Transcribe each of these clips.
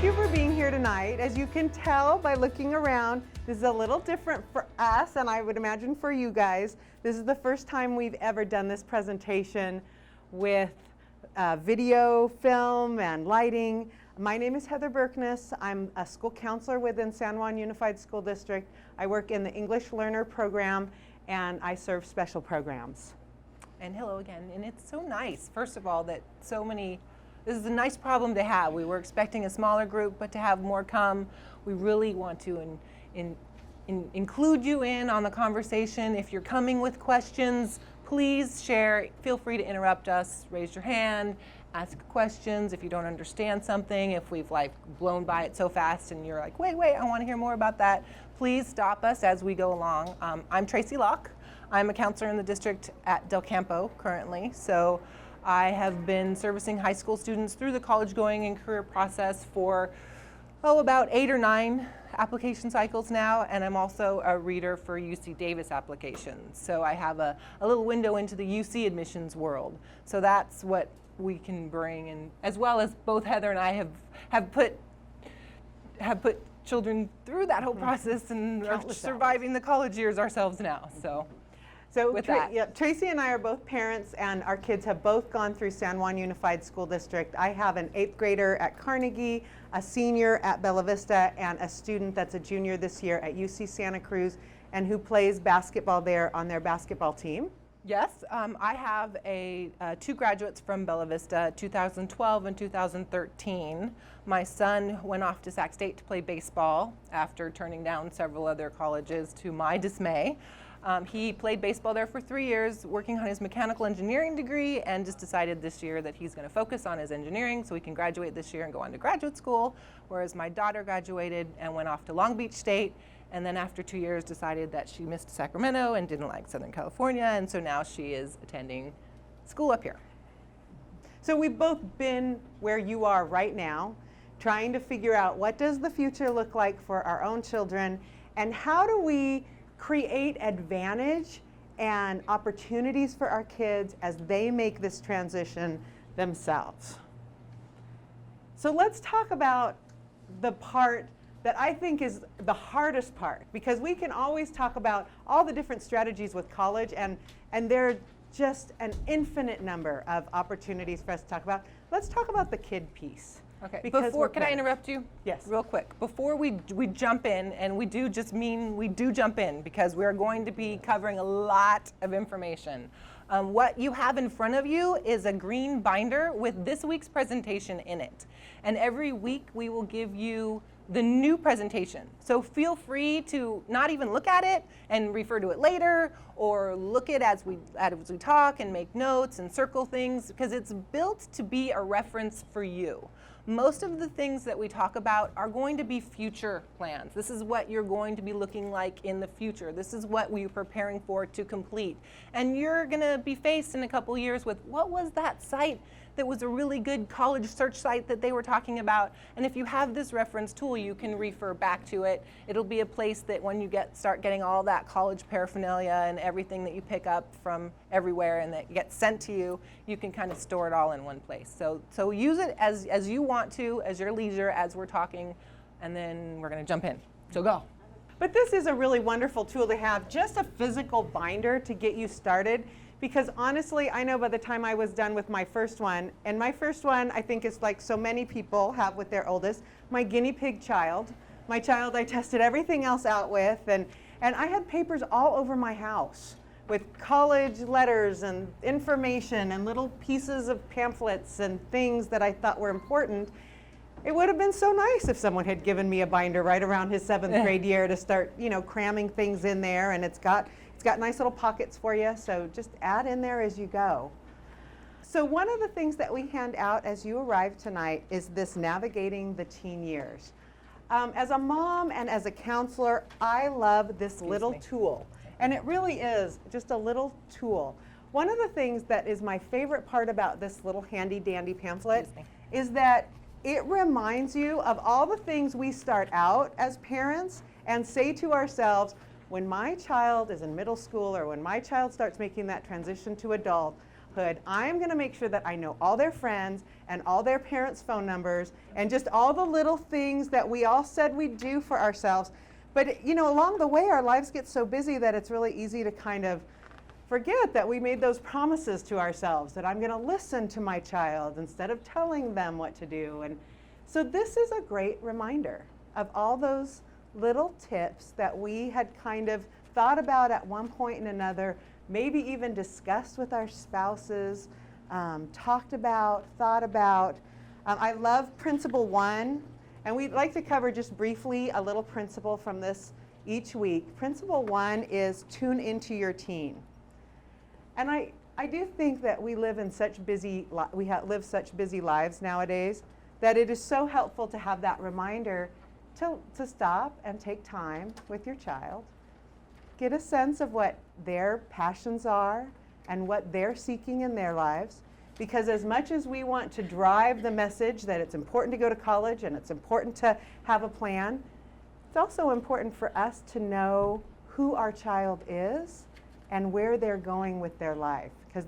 Thank you for being here tonight. As you can tell by looking around, this is a little different for us, and I would imagine for you guys. This is the first time we've ever done this presentation with video, film, and lighting. My name is Heather Berkness. I'm a school counselor within San Juan Unified School District. I work in the English Learner Program, and I serve special programs. And hello again, and it's so nice, first of all, that so many, this is a nice problem to have. We were expecting a smaller group, but to have more come, we really want to include you in on the conversation. If you're coming with questions, please share. Feel free to interrupt us, raise your hand, ask questions if you don't understand something, if we've like blown by it so fast and you're like, wait, I want to hear more about that. Please stop us as we go along. I'm Tracie Locke. I'm a counselor in the district at Del Campo currently. So I have been servicing high school students through the college going and career process for, about 8 or 9 application cycles now, and I'm also a reader for UC Davis applications. So I have a little window into the UC admissions world. So that's what we can bring, and as well as both Heather and I have put children through that whole process and are surviving the college years ourselves now. So with that. Yeah, Tracie and I are both parents, and our kids have both gone through San Juan Unified School District. I have an 8th grader at Carnegie, a senior at Bella Vista, and a student that's a junior this year at UC Santa Cruz, and who plays basketball there on their basketball team. Yes, I have 2 graduates from Bella Vista, 2012 and 2013. My son went off to Sac State to play baseball after turning down several other colleges to my dismay. He played baseball there for 3 years, working on his mechanical engineering degree, and just decided this year that he's going to focus on his engineering so he can graduate this year and go on to graduate school, whereas my daughter graduated and went off to Long Beach State, and then after 2 years decided that she missed Sacramento and didn't like Southern California, and so now she is attending school up here. So we've both been where you are right now, trying to figure out what does the future look like for our own children, and how do we create advantage and opportunities for our kids as they make this transition themselves. So let's talk about the part that I think is the hardest part, because we can always talk about all the different strategies with college, and there are just an infinite number of opportunities for us to talk about. Let's talk about the kid piece. Okay, can I interrupt you? Yes. Real quick. Before we jump in, and we do jump in because we're going to be covering a lot of information. What you have in front of you is a green binder with this week's presentation in it. And every week we will give you the new presentation. So feel free to not even look at it and refer to it later, or look at as we talk and make notes and circle things, because it's built to be a reference for you. Most of the things that we talk about are going to be future plans. This is what you're going to be looking like in the future. This is what we're preparing for to complete. And you're going to be faced in a couple years with, what was that site that was a really good college search site that they were talking about? And if you have this reference tool, you can refer back to it. It'll be a place that when you start getting all that college paraphernalia and everything that you pick up from everywhere and that gets sent to you, you can kind of store it all in one place. So use it as you want to, as your leisure, as we're talking, and then we're going to jump in. So go. But this is a really wonderful tool to have, just a physical binder to get you started. Because honestly, I know by the time I was done with my first one, and my first one I think is like so many people have with their oldest, my guinea pig child. My child I tested everything else out with, and I had papers all over my house with college letters and information and little pieces of pamphlets and things that I thought were important. It would have been so nice if someone had given me a binder right around his 7th grade year to start, cramming things in there, and it's got nice little pockets for you, so just add in there as you go. So one of the things that we hand out as you arrive tonight is this Navigating the Teen Years. As a mom and as a counselor, I love this little tool, and it really is just a little tool. One of the things that is my favorite part about this little handy dandy pamphlet is that it reminds you of all the things we start out as parents and say to ourselves, when my child is in middle school or when my child starts making that transition to adult, childhood, I'm going to make sure that I know all their friends and all their parents' phone numbers and just all the little things that we all said we'd do for ourselves. But, you know, along the way, our lives get so busy that it's really easy to kind of forget that we made those promises to ourselves, that I'm going to listen to my child instead of telling them what to do. And so this is a great reminder of all those little tips that we had kind of thought about at one point and another, maybe even discussed with our spouses, talked about, thought about. I love principle 1, and we'd like to cover just briefly a little principle from this each week. Principle 1 is tune into your teen. And I do think that we live in such busy, live such busy lives nowadays that it is so helpful to have that reminder to stop and take time with your child, get a sense of what their passions are and what they're seeking in their lives. Because as much as we want to drive the message that it's important to go to college and it's important to have a plan, it's also important for us to know who our child is and where they're going with their life. Because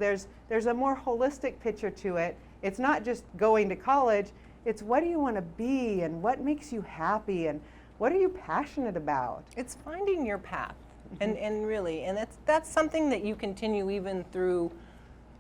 there's a more holistic picture to it. It's not just going to college, it's what do you want to be and what makes you happy and what are you passionate about? It's finding your path, and really, and that's something that you continue even through,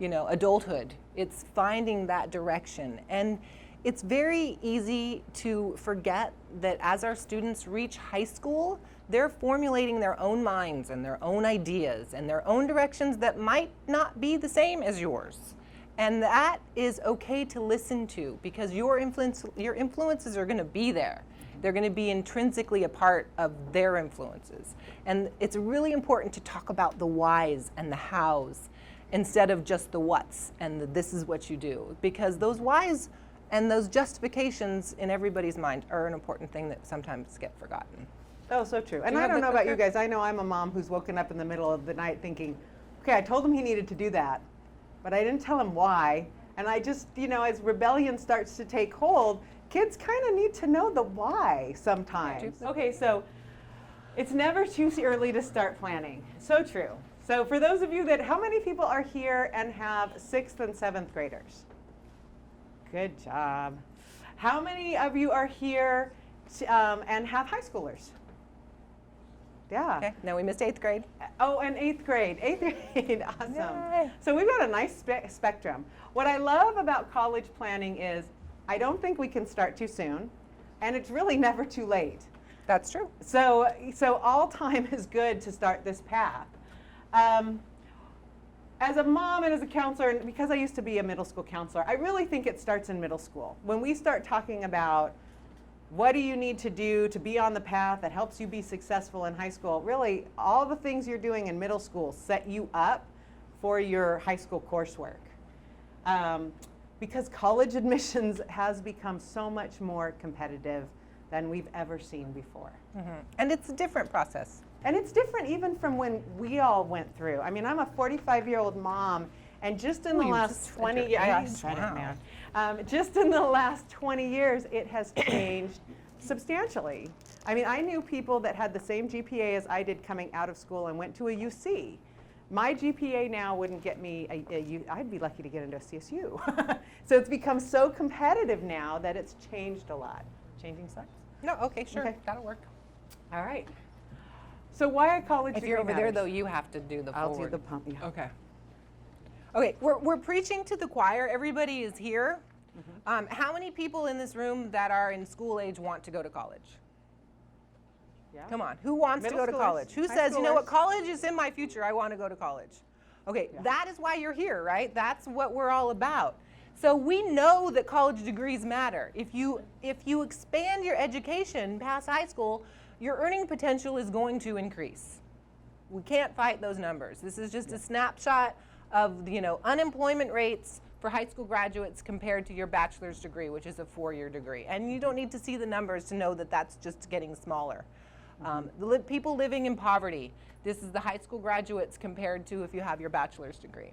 you know, adulthood. It's finding that direction, and it's very easy to forget that as our students reach high school, they're formulating their own minds and their own ideas and their own directions that might not be the same as yours. And that is okay to listen to, because your influences are going to be there. They're going to be intrinsically a part of their influences. And it's really important to talk about the whys and the hows instead of just the whats and the this is what you do, because those whys and those justifications in everybody's mind are an important thing that sometimes get forgotten. Oh, so true. And I don't know about you guys. I know I'm a mom who's woken up in the middle of the night thinking, okay, I told him he needed to do that, but I didn't tell him why. And I just, you know, as rebellion starts to take hold, kids kind of need to know the why sometimes. Okay, so it's never too early to start planning. So true. So for those of you how many people are here and have 6th and 7th graders? Good job. How many of you are here and have high schoolers? Yeah. Okay, now we missed 8th grade. Oh, and 8th grade. 8th grade, awesome. Yay. So we've got a nice spectrum. What I love about college planning is I don't think we can start too soon, and it's really never too late. That's true. So all time is good to start this path. As a mom and as a counselor, and because I used to be a middle school counselor, I really think it starts in middle school. When we start talking about what do you need to do to be on the path that helps you be successful in high school, really all the things you're doing in middle school set you up for your high school coursework. Because college admissions has become so much more competitive than we've ever seen before. And it's a different process. And it's different even from when we all went through. I mean, I'm a 45-year-old mom, and just in the last 20 years, just in the last 20 years, it has changed substantially. I mean, I knew people that had the same GPA as I did coming out of school and went to a UC. My GPA now wouldn't get me I'd be lucky to get into a CSU. So it's become so competitive now that it's changed a lot. Changing sides? No, okay, sure, Okay. that'll work. All right. So why a college If degree you're over there, matters? though, you have to do the I'll forward. do the pump, yeah. Okay. Okay, we're preaching to the choir. Everybody is here. How many people in this room that are in school age want to go to college? Yeah. Come on, who wants Middle to go to schoolers, college? Who high says, you know what, schoolers. college is in my future, I want to go to college? Okay, that is why you're here, right? That's what we're all about. So we know that college degrees matter. If you expand your education past high school, your earning potential is going to increase. We can't fight those numbers. This is just a snapshot of, you know, unemployment rates for high school graduates compared to your bachelor's degree, which is a 4-year degree. And you don't need to see the numbers to know that that's just getting smaller. People living in poverty, this is the high school graduates compared to if you have your bachelor's degree.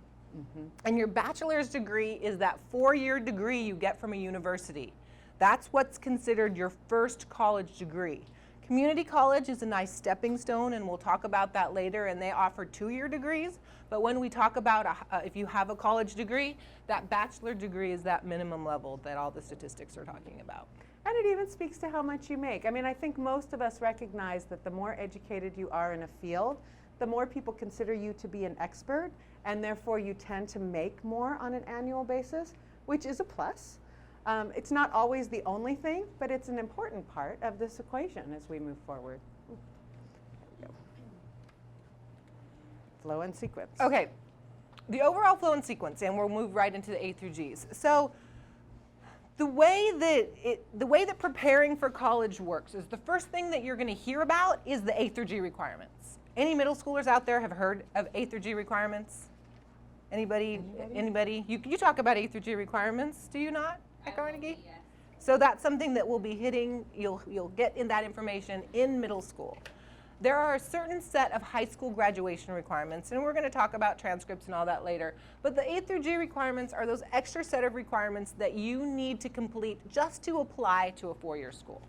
And your bachelor's degree is that 4-year degree you get from a university. That's what's considered your first college degree. Community college is a nice stepping stone, and we'll talk about that later, and they offer 2-year degrees. But when we talk about if you have a college degree, that bachelor degree is that minimum level that all the statistics are talking about. And it even speaks to how much you make. I mean, I think most of us recognize that the more educated you are in a field, the more people consider you to be an expert, and therefore you tend to make more on an annual basis, which is a plus. It's not always the only thing, but it's an important part of this equation as we move forward. There we go. Flow and sequence. Okay, the overall flow and sequence, and we'll move right into the A through G's. So the way that preparing for college works is the first thing that you're going to hear about is the A through G requirements. Any middle schoolers out there have heard of A through G requirements? Anybody? You talk about A through G requirements, do you not, at Carnegie? Yes. So that's something that we'll be hitting, you'll get in that information in middle school. There are a certain set of high school graduation requirements, and we're going to talk about transcripts and all that later. But the A through G requirements are those extra set of requirements that you need to complete just to apply to a 4-year school.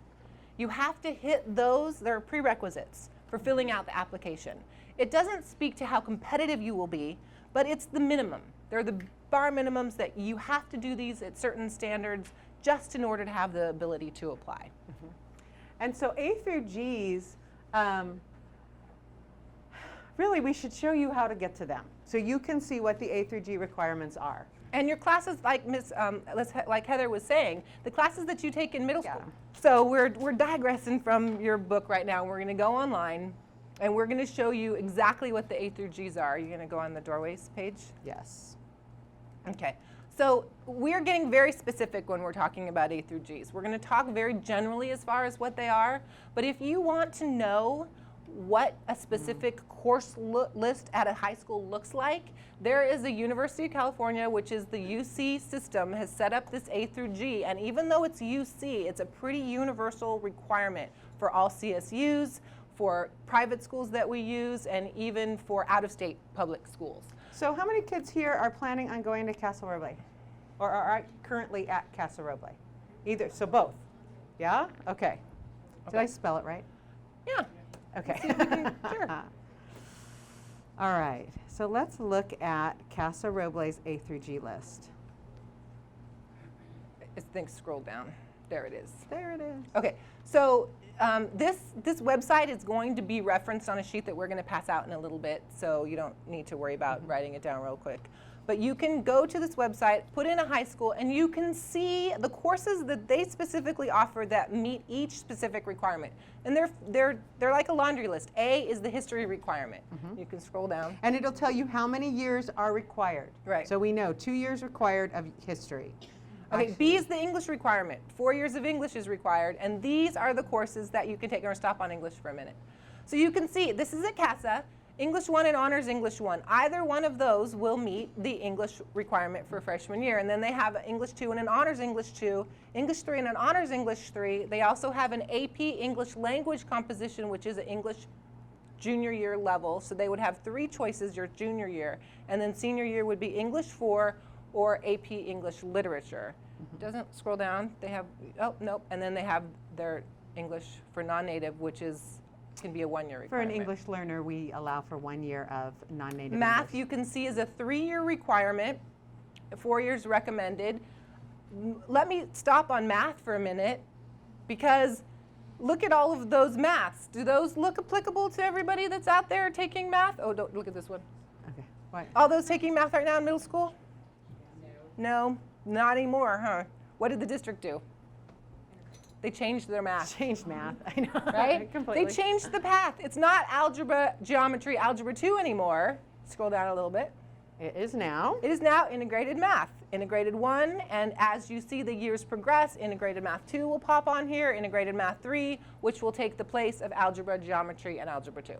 You have to hit those, they're prerequisites for filling out the application. It doesn't speak to how competitive you will be, but it's the minimum. They're the bar minimums that you have to do these at certain standards just in order to have the ability to apply. Mm-hmm. And so A through G's, really we should show you how to get to them so you can see what the A through G requirements are. And your classes, like like Heather was saying, the classes that you take in middle Yeah. school. So we're digressing from your book right now. We're going to go online, and we're going to show you exactly what the A through G's are. Are you going to go on the doorways page? Yes. Okay. So we're getting very specific when we're talking about A through G's. We're going to talk very generally as far as what they are. But if you want to know what a specific course list at a high school looks like, there is a University of California, which is the UC system, has set up this A through G. And even though it's UC, it's a pretty universal requirement for all CSUs, for private schools that we use, and even for out-of-state public schools. So how many kids here are planning on going to Casa Roble? Or are currently at Casa Roble? Either, so both? Yeah? Okay. Did I spell it right? Yeah. Okay. Sure. All right, so let's look at Casa Roble's A through G list. I think scroll down. There it is. There it is. Okay, so this website is going to be referenced on a sheet that we're going to pass out in a little bit, so you don't need to worry about writing it down real quick. But you can go to this website, put in a high school, and you can see the courses that they specifically offer that meet each specific requirement. And they're like a laundry list. A is the history requirement. You can scroll down. And it'll tell you how many years are required. Right. So we know 2 years required of history. Okay, B is the English requirement. 4 years of English is required, and these are the courses that you can take. I'm going to stop on English for a minute. So you can see, this is at CASA, English 1 and Honors English 1. Either one of those will meet the English requirement for freshman year. And then they have English 2 and an Honors English 2, English 3 and an Honors English 3. They also have an AP English Language Composition, which is an English junior year level. So they would have 3 choices your junior year. And then senior year would be English 4 or AP English Literature. Doesn't scroll down. They have, oh, nope. And then they have their English for non-native, which can be a 1-year requirement. For an English learner, we allow for 1 year of non-native Math, English. you can see, is a 3-year requirement, 4 years recommended. Let me stop on math for a minute, because look at all of those maths. Do those look applicable to everybody that's out there taking math? Oh, don't look at this one. Okay. What? All those taking math right now in middle school? No, not anymore, huh? What did the district do? They changed their math. Changed math. I know. Right? Completely. They changed the path. It's not algebra, geometry, algebra 2 anymore. Scroll down a little bit. It is now. It is now integrated math. Integrated 1, and as you see the years progress, integrated math 2 will pop on here, integrated math 3, which will take the place of algebra, geometry, and algebra 2.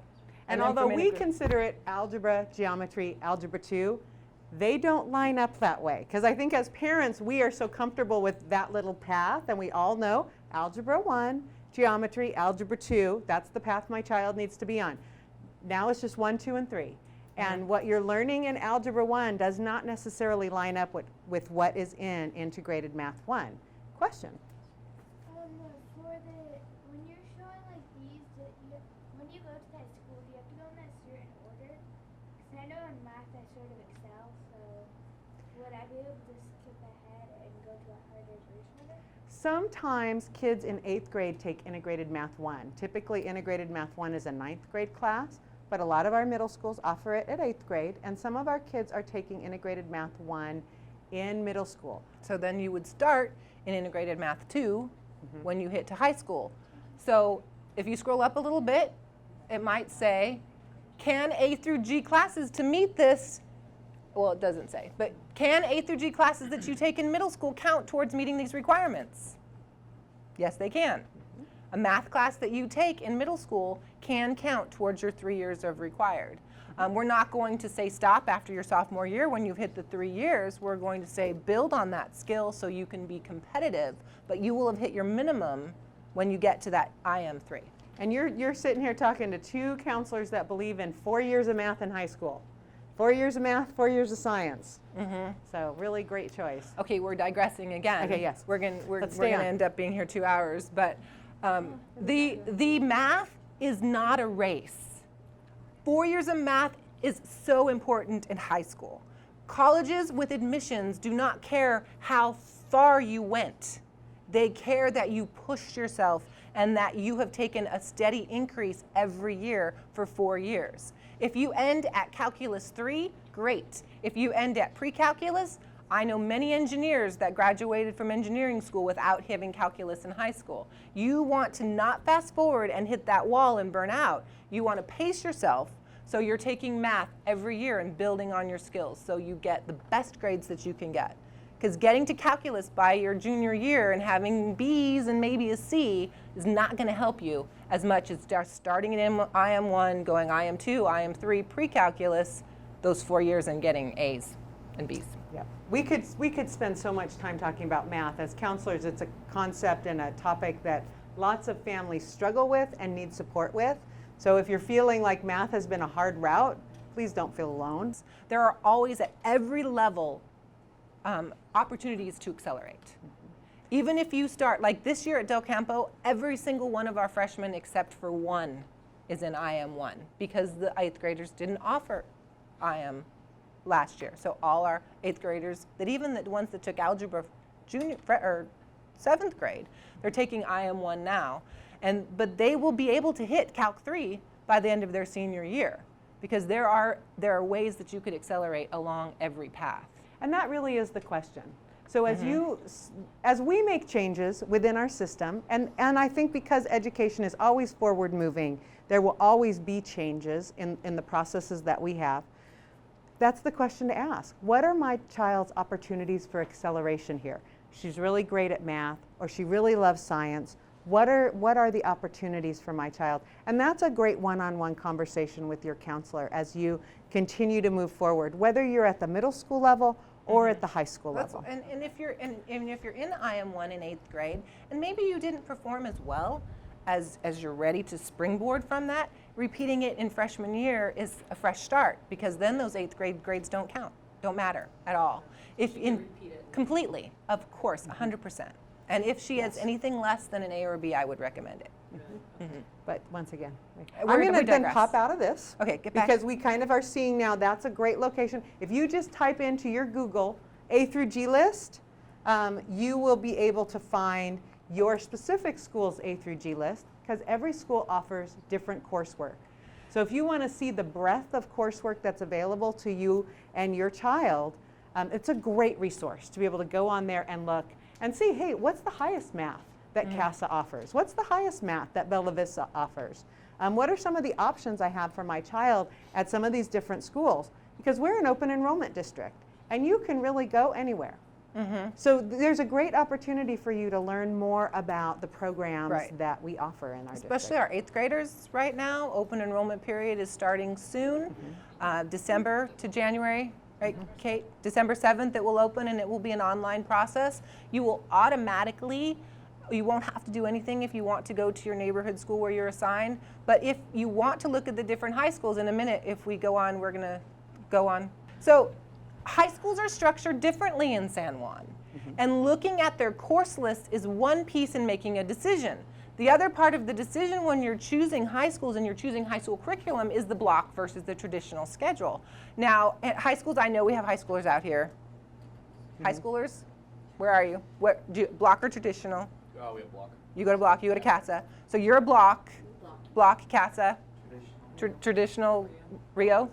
And then although from we consider it algebra, geometry, algebra 2, they don't line up that way. Because I think as parents, we are so comfortable with that little path, and we all know algebra 1, geometry, algebra 2, that's the path my child needs to be on. Now it's just 1, 2, and 3. And what you're learning in algebra 1 does not necessarily line up with what is in integrated math 1. Question? For when you're showing like these would I be able to skip ahead and go to a harder version of it? Sometimes kids in 8th grade take Integrated Math 1. Typically, Integrated Math 1 is a 9th grade class, but a lot of our middle schools offer it at 8th grade, and some of our kids are taking Integrated Math 1 in middle school. So then you would start in Integrated Math 2 when you hit to high school. So if you scroll up a little bit, it might say, can A through G classes to meet this, well, it doesn't say, but can A through G classes that you take in middle school count towards meeting these requirements? Yes, they can. A math class that you take in middle school can count towards your 3 years of required. We're not going to say stop after your sophomore year when you've hit the 3 years. We're going to say build on that skill so you can be competitive, but you will have hit your minimum when you get to that IM3. And you're sitting here talking to 2 counselors that believe in 4 years of math in high school. 4 years of math, 4 years of science. So really great choice. Okay, we're digressing again. Okay, yes. We're gonna stay on. end up being here 2 hours, but the math is not a race. 4 years of math is so important in high school. Colleges with admissions do not care how far you went. They care that you pushed yourself and that you have taken a steady increase every year for 4 years. If you end at Calculus 3, great. If you end at pre-calculus, I know many engineers that graduated from engineering school without having calculus in high school. You want to not fast forward and hit that wall and burn out. You want to pace yourself so you're taking math every year and building on your skills so you get the best grades that you can get. Because getting to calculus by your junior year and having B's and maybe a C is not going to help you as much as starting in IM1, going IM2, IM3, pre-calculus, those 4 years and getting A's and B's. Yeah. We could spend so much time talking about math. As counselors, it's a concept and a topic that lots of families struggle with and need support with. So if you're feeling like math has been a hard route, please don't feel alone. There are always at every level opportunities to accelerate. Even if you start, like this year at Del Campo, every single one of our freshmen except for one is in IM1 because the 8th graders didn't offer IM last year. So all our 8th graders, that even the ones that took algebra junior or 7th grade, they're taking IM1 now. But they will be able to hit Calc 3 by the end of their senior year because there are ways that you could accelerate along every path. And that really is the question. So as we make changes within our system, and I think because education is always forward moving, there will always be changes in the processes that we have. That's the question to ask. What are my child's opportunities for acceleration here? She's really great at math, or she really loves science. What are the opportunities for my child? And that's a great one-on-one conversation with your counselor as you continue to move forward, whether you're at the middle school level or at the high school level. And if you're in IM1 in 8th grade, and maybe you didn't perform as well as you're ready to springboard from that, repeating it in freshman year is a fresh start because then those 8th grade grades don't count, don't matter at all. If in completely, of course, 100%. And if she has anything less than an A or a B, I would recommend it. But once again, I'm We going to then digress. pop out of this. Okay, get back. Because we kind of are seeing now that's a great location. If you just type into your Google A through G list, you will be able to find your specific school's A through G list because every school offers different coursework. So if you want to see the breadth of coursework that's available to you and your child, it's a great resource to be able to go on there and look and see, hey, what's the highest math that CASA offers? What's the highest math that Bella Vista offers? What are some of the options I have for my child at some of these different schools? Because we're an open enrollment district, and you can really go anywhere. So there's a great opportunity for you to learn more about the programs that we offer in our Especially our 8th graders right now. Open enrollment period is starting soon, December to January. Right, Kate? December 7th it will open and it will be an online process. You will automatically, you won't have to do anything if you want to go to your neighborhood school where you're assigned. But if you want to look at the different high schools in a minute, if we go on, we're going to go on. So high schools are structured differently in San Juan. And looking at their course list is one piece in making a decision. The other part of the decision when you're choosing high schools and you're choosing high school curriculum is the block versus the traditional schedule. Now, at high schools, I know we have high schoolers out here. High schoolers? Where are you? Block or traditional? Oh, we have block. You go to block, you go to CASA. So you're a block, CASA, traditional, Rio?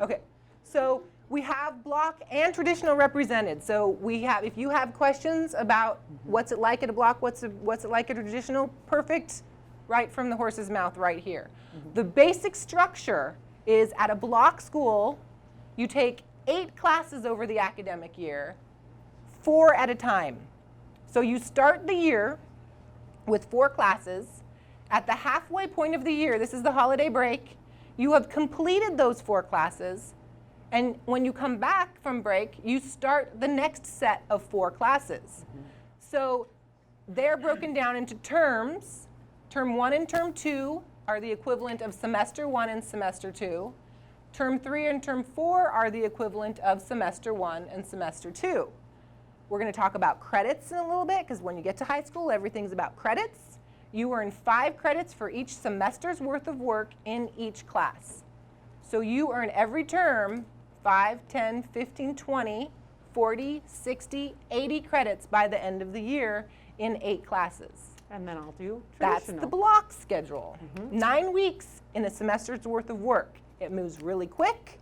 Okay, so we have block and traditional represented. So we have, if you have questions about what's it like at a block, what's it like at a traditional, perfect, right from the horse's mouth right here. The basic structure is at a block school, you take 8 classes over the academic year, 4 at a time. So you start the year with 4 classes. At the halfway point of the year, this is the holiday break, you have completed those 4 classes, and when you come back from break, you start the next set of 4 classes. So they're broken down into terms. Term 1 and Term 2 are the equivalent of semester 1 and semester 2. Term 3 and Term 4 are the equivalent of semester 1 and semester 2. We're going to talk about credits in a little bit, because when you get to high school, everything's about credits. You earn 5 credits for each semester's worth of work in each class. So you earn every term 5, 10, 15, 20, 40, 60, 80 credits by the end of the year in 8 classes. And then I'll do That's traditional. the block schedule. 9 weeks in a semester's worth of work. It moves really quick.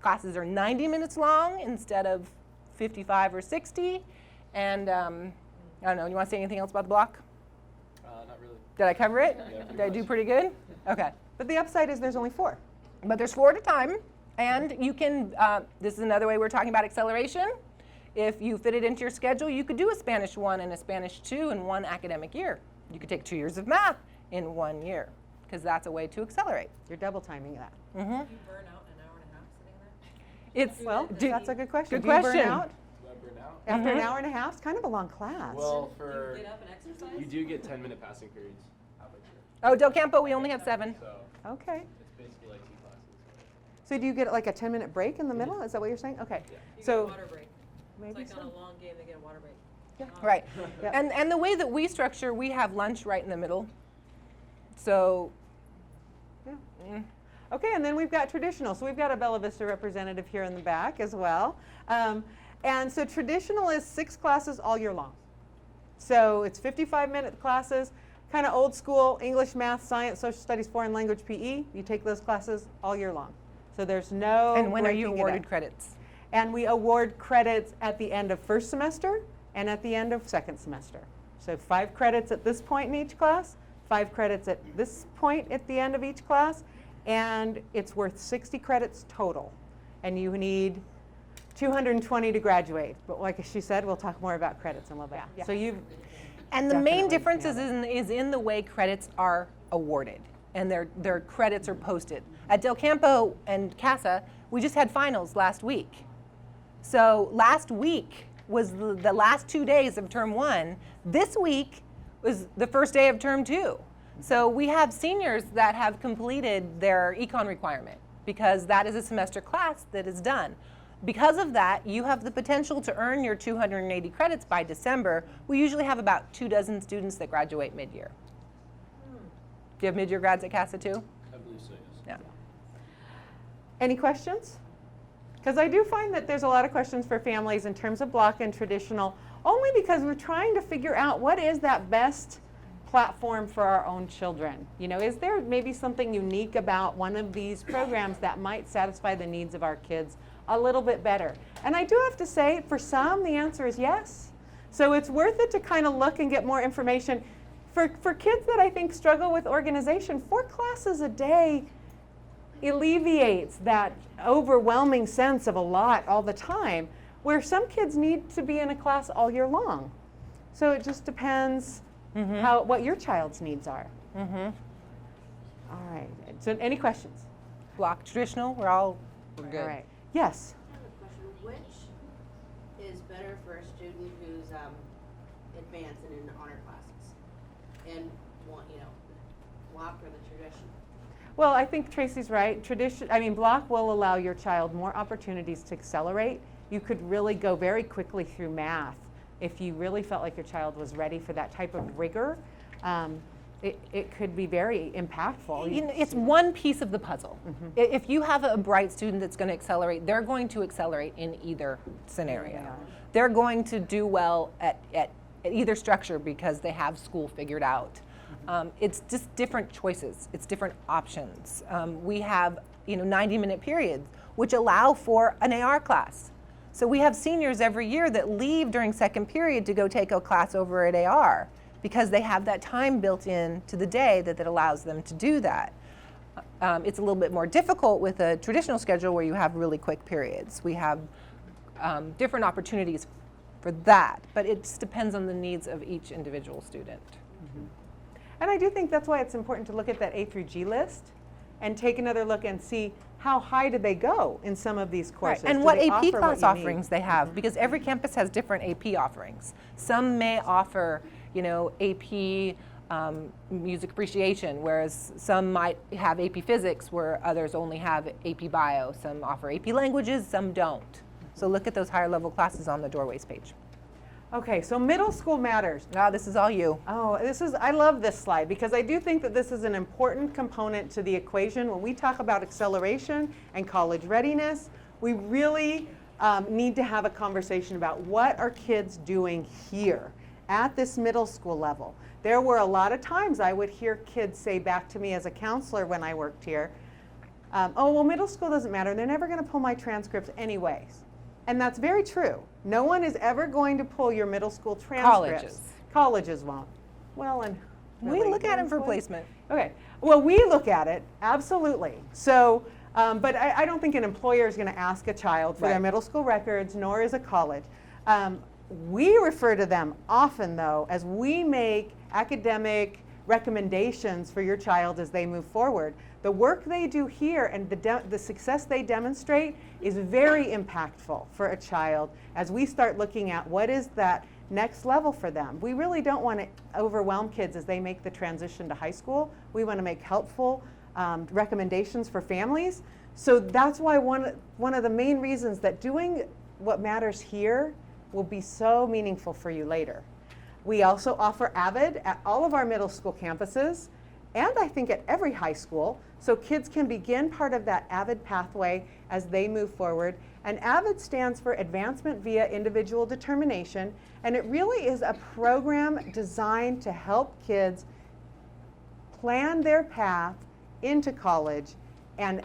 Classes are 90 minutes long instead of 55 or 60. And I don't know, you want to say anything else about the block? Not really. Did I cover it? Yeah, Did I do pretty good? Okay. But the upside is there's only 4. But there's 4 at a time. And you can, this is another way we're talking about acceleration. If you fit it into your schedule, you could do a Spanish 1 and a Spanish 2 in 1 academic year. You could take 2 years of math in 1 year, because that's a way to accelerate. You're double timing that. Do you burn out in an hour and a half sitting there? It's, Well, that's a good question. Good Do you question. burn out Do I burn out? after an hour and a half? It's kind of a long class. Well, for Get up and exercise? you do get 10-minute passing periods halfway through. oh, Del Campo, we only have 7. So Okay. it's basically like 2 classes. So do you get like a 10-minute break in the middle? Is that what you're saying? Okay. Yeah. You So get a water break. maybe It's like on so. a long game, they get a water break. Right. Yeah. And the way that we structure, we have lunch right in the middle. So, Okay, and then we've got traditional. So we've got a Bella Vista representative here in the back as well. And so traditional is 6 classes all year long. So it's 55-minute classes, kind of old school, English, math, science, social studies, foreign language, PE. You take those classes all year long. So there's no and when are you breaking it awarded up. credits? And we award credits at the end of first semester and at the end of second semester. So 5 credits at this point in each class, 5 credits at this point at the end of each class, and it's worth 60 credits total. And you need 220 to graduate. But like she said, we'll talk more about credits in a little bit. Yeah. So you've And the main Definitely, difference yeah. is in the way credits are awarded, and their credits are posted. At Del Campo and CASA, we just had finals last week. So last week was the last 2 days of term 1. This week was the first day of term 2. So we have seniors that have completed their econ requirement, because that is a semester class that is done. Because of that, you have the potential to earn your 280 credits by December. We usually have about 24 students that graduate mid-year. Do you have mid-year grads at CASA too? I believe so, Yeah. yes. Any questions? Because I do find that there's a lot of questions for families in terms of block and traditional, only because we're trying to figure out what is that best platform for our own children. You know, is there maybe something unique about one of these programs that might satisfy the needs of our kids a little bit better? And I do have to say, for some, the answer is yes. So it's worth it to kind of look and get more information. For kids that I think struggle with organization, 4 classes a day alleviates that overwhelming sense of a lot all the time, where some kids need to be in a class all year long. So it just depends what your child's needs are. All right. So any questions? Block traditional, we're good. All right. Yes. I have a question. Which is better for a student who's advanced and in honor classes? And want, block or the tradition? Well, I think Tracie's right. Block will allow your child more opportunities to accelerate. You could really go very quickly through math if you really felt like your child was ready for that type of rigor. it could be very impactful. You know, it's one piece of the puzzle. If you have a bright student that's going to accelerate, they're going to accelerate in either scenario. Yeah. They're going to do well at either structure because they have school figured out. It's just different choices. It's different options. We have 90-minute periods, which allow for an AR class. So we have seniors every year that leave during second period to go take a class over at AR because they have that time built in to the day that allows them to do that. It's a little bit more difficult with a traditional schedule where you have really quick periods. We have different opportunities for that, but it just depends on the needs of each individual student. And I do think that's why it's important to look at that A through G list and take another look and see how high did they go in some of these courses. And Do what they AP offer class what you need? offerings they have, because every campus has different AP offerings. Some may offer, AP music appreciation, whereas some might have AP physics, where others only have AP bio. Some offer AP languages, some don't. So look at those higher level classes on the doorways page. Okay, so middle school matters. Now this is all you. Oh, I love this slide because I do think that this is an important component to the equation. When we talk about acceleration and college readiness, we really need to have a conversation about what are kids doing here at this middle school level. There were a lot of times I would hear kids say back to me as a counselor when I worked here, oh, well, middle school doesn't matter. They're never going to pull my transcripts anyways. And that's very true. No one is ever going to pull your middle school transcripts. Colleges won't. Well, and We really, look at them for what? placement. Okay. Well, we look at it, absolutely. So, but I don't think an employer is going to ask a child for their Right. middle school records, nor is a college. We refer to them often, though, as we make academic recommendations for your child as they move forward. The work they do here and the success they demonstrate is very impactful for a child as we start looking at what is that next level for them. We really don't want to overwhelm kids as they make the transition to high school. We want to make helpful recommendations for families. So that's why one of the main reasons that doing what matters here will be so meaningful for you later. We also offer AVID at all of our middle school campuses, and I think at every high school, so kids can begin part of that AVID pathway as they move forward. And AVID stands for Advancement via Individual Determination, and it really is a program designed to help kids plan their path into college and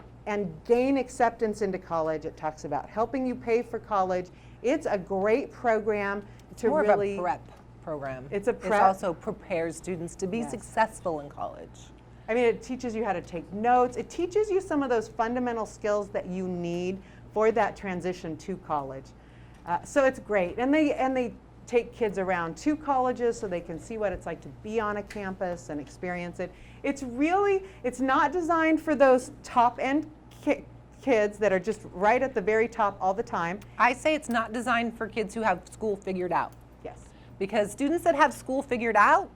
gain acceptance into college. It talks about helping you pay for college. It's a great program to More really of a prep program. It's a It prep. also prepares students to be Yes. successful in college. I mean, it teaches you how to take notes. It teaches you some of those fundamental skills that you need for that transition to college. So it's great. And they take kids around to colleges so they can see what it's like to be on a campus and experience it. It's not designed for those top-end kids that are just right at the very top all the time. I say it's not designed for kids who have school figured out. Yes. Because students that have school figured out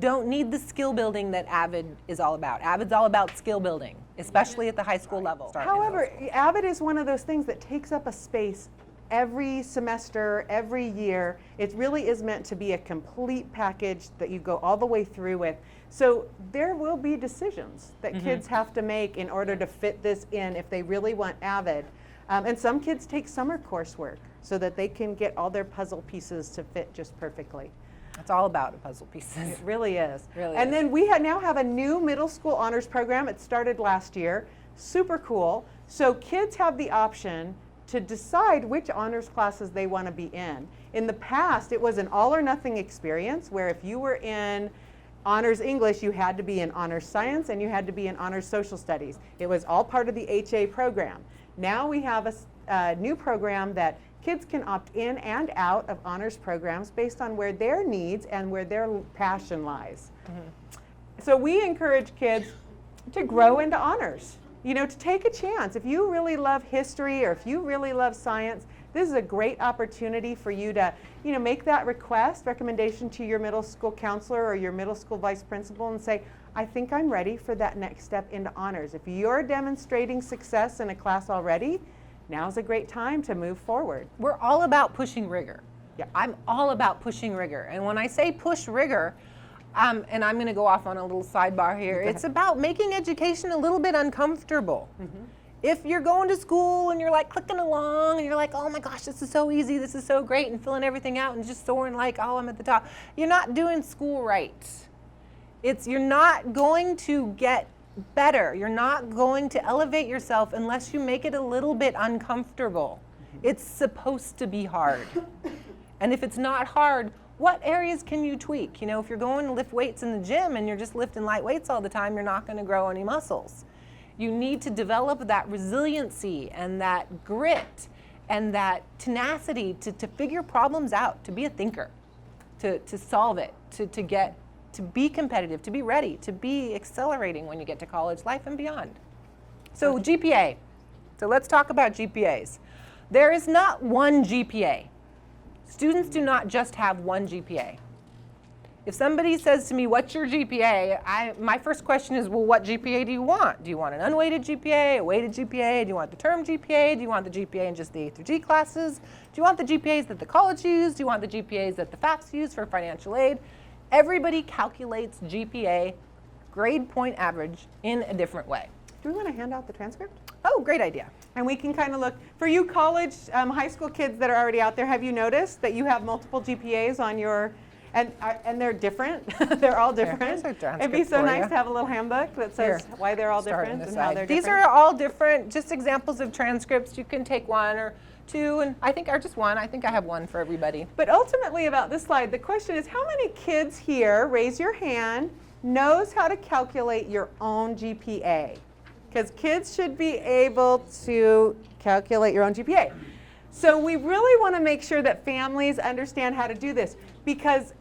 don't need the skill building that AVID is all about. AVID's all about skill building, especially at the high school level. However, AVID is one of those things that takes up a space every semester, every year. It really is meant to be a complete package that you go all the way through with. So there will be decisions that kids have to make in order to fit this in if they really want AVID. And some kids take summer coursework so that they can get all their puzzle pieces to fit just perfectly. It's all about the puzzle pieces. It really is. Really and is. then we now have a new middle school honors program. It started last year. Super cool. So kids have the option to decide which honors classes they want to be in. In the past, it was an all or nothing experience where if you were in honors English, you had to be in honors science and you had to be in honors social studies. It was all part of the HA program. Now we have a new program that kids can opt in and out of honors programs based on where their needs and where their passion lies. So we encourage kids to grow into honors, to take a chance. If you really love history or if you really love science, this is a great opportunity for you to, make that recommendation to your middle school counselor or your middle school vice principal and say, I think I'm ready for that next step into honors. If you're demonstrating success in a class already, now's a great time to move forward. We're all about pushing rigor. Yeah. I'm all about pushing rigor. And when I say push rigor, and I'm going to go off on a little sidebar here. It's about making education a little bit uncomfortable. If you're going to school and you're like clicking along and you're like, oh my gosh, this is so easy, this is so great, and filling everything out and just soaring like, oh, I'm at the top, you're not doing school right. You're not going to get better. You're not going to elevate yourself unless you make it a little bit uncomfortable. It's supposed to be hard. And if it's not hard, what areas can you tweak? You know, if you're going to lift weights in the gym and you're just lifting light weights all the time, you're not going to grow any muscles. You need to develop that resiliency and that grit and that tenacity to figure problems out, to be a thinker, to solve it, to be competitive, to be ready, to be accelerating when you get to college life and beyond. So GPA. So let's talk about GPAs. There is not one GPA. Students do not just have one GPA. If somebody says to me, what's your GPA? My first question is, well, what GPA do you want? Do you want an unweighted GPA, a weighted GPA? Do you want the term GPA? Do you want the GPA in just the A through G classes? Do you want the GPAs that the college use? Do you want the GPAs that the FAFSA use for financial aid? Everybody calculates GPA, grade point average, in a different way. Do we want to hand out the transcript? Oh, great idea. And we can kind of look, for you college, high school kids that are already out there, have you noticed that you have multiple GPAs on your, and they're different? They're all different. Here's a transcript It'd be so for nice you. to have a little handbook that says Here. why they're all Start on different this and how side. they're These different. are all different, just examples of transcripts. You can take one or two, and I think, or just one. I think I have one for everybody. But ultimately about this slide, the question is how many kids here, raise your hand, knows how to calculate your own GPA? Because kids should be able to calculate your own GPA. So we really want to make sure that families understand how to do this, because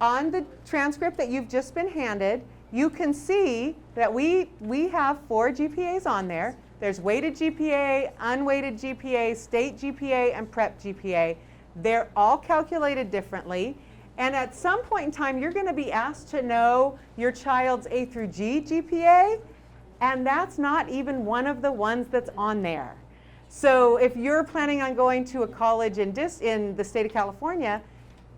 on the transcript that you've just been handed, you can see that we have 4 GPAs on there. There's weighted GPA, unweighted GPA, state GPA, and prep GPA. They're all calculated differently. And at some point in time, you're going to be asked to know your child's A through G GPA, and that's not even one of the ones that's on there. So if you're planning on going to a college in the state of California,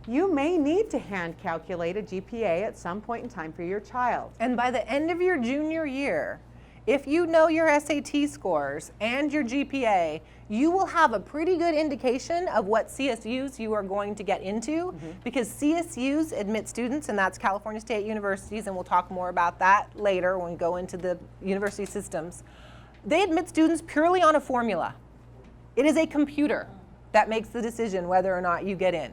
you may need to hand calculate a GPA at some point in time for your child. And by the end of your junior year, if you know your SAT scores and your GPA, you will have a pretty good indication of what CSUs you are going to get into, because CSUs admit students, and that's California State Universities, and we'll talk more about that later when we go into the university systems. They admit students purely on a formula. It is a computer that makes the decision whether or not you get in.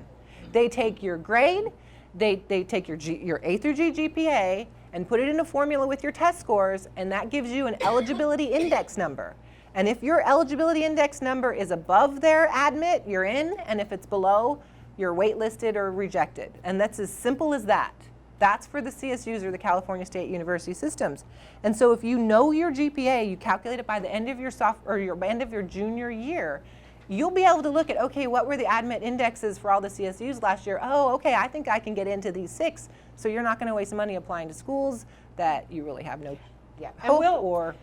They take your grade, they take your A through G GPA, and put it in a formula with your test scores, and that gives you an eligibility index number. And if your eligibility index number is above their admit, you're in, and if it's below, you're waitlisted or rejected. And that's as simple as that. That's for the CSUs or the California State University systems. And so if you know your GPA, you calculate it by the end of your end of your junior year, you'll be able to look at, okay, what were the admit indexes for all the CSUs last year? Oh, okay, I think I can get into these 6. So you're not going to waste money applying to schools that you really have no hope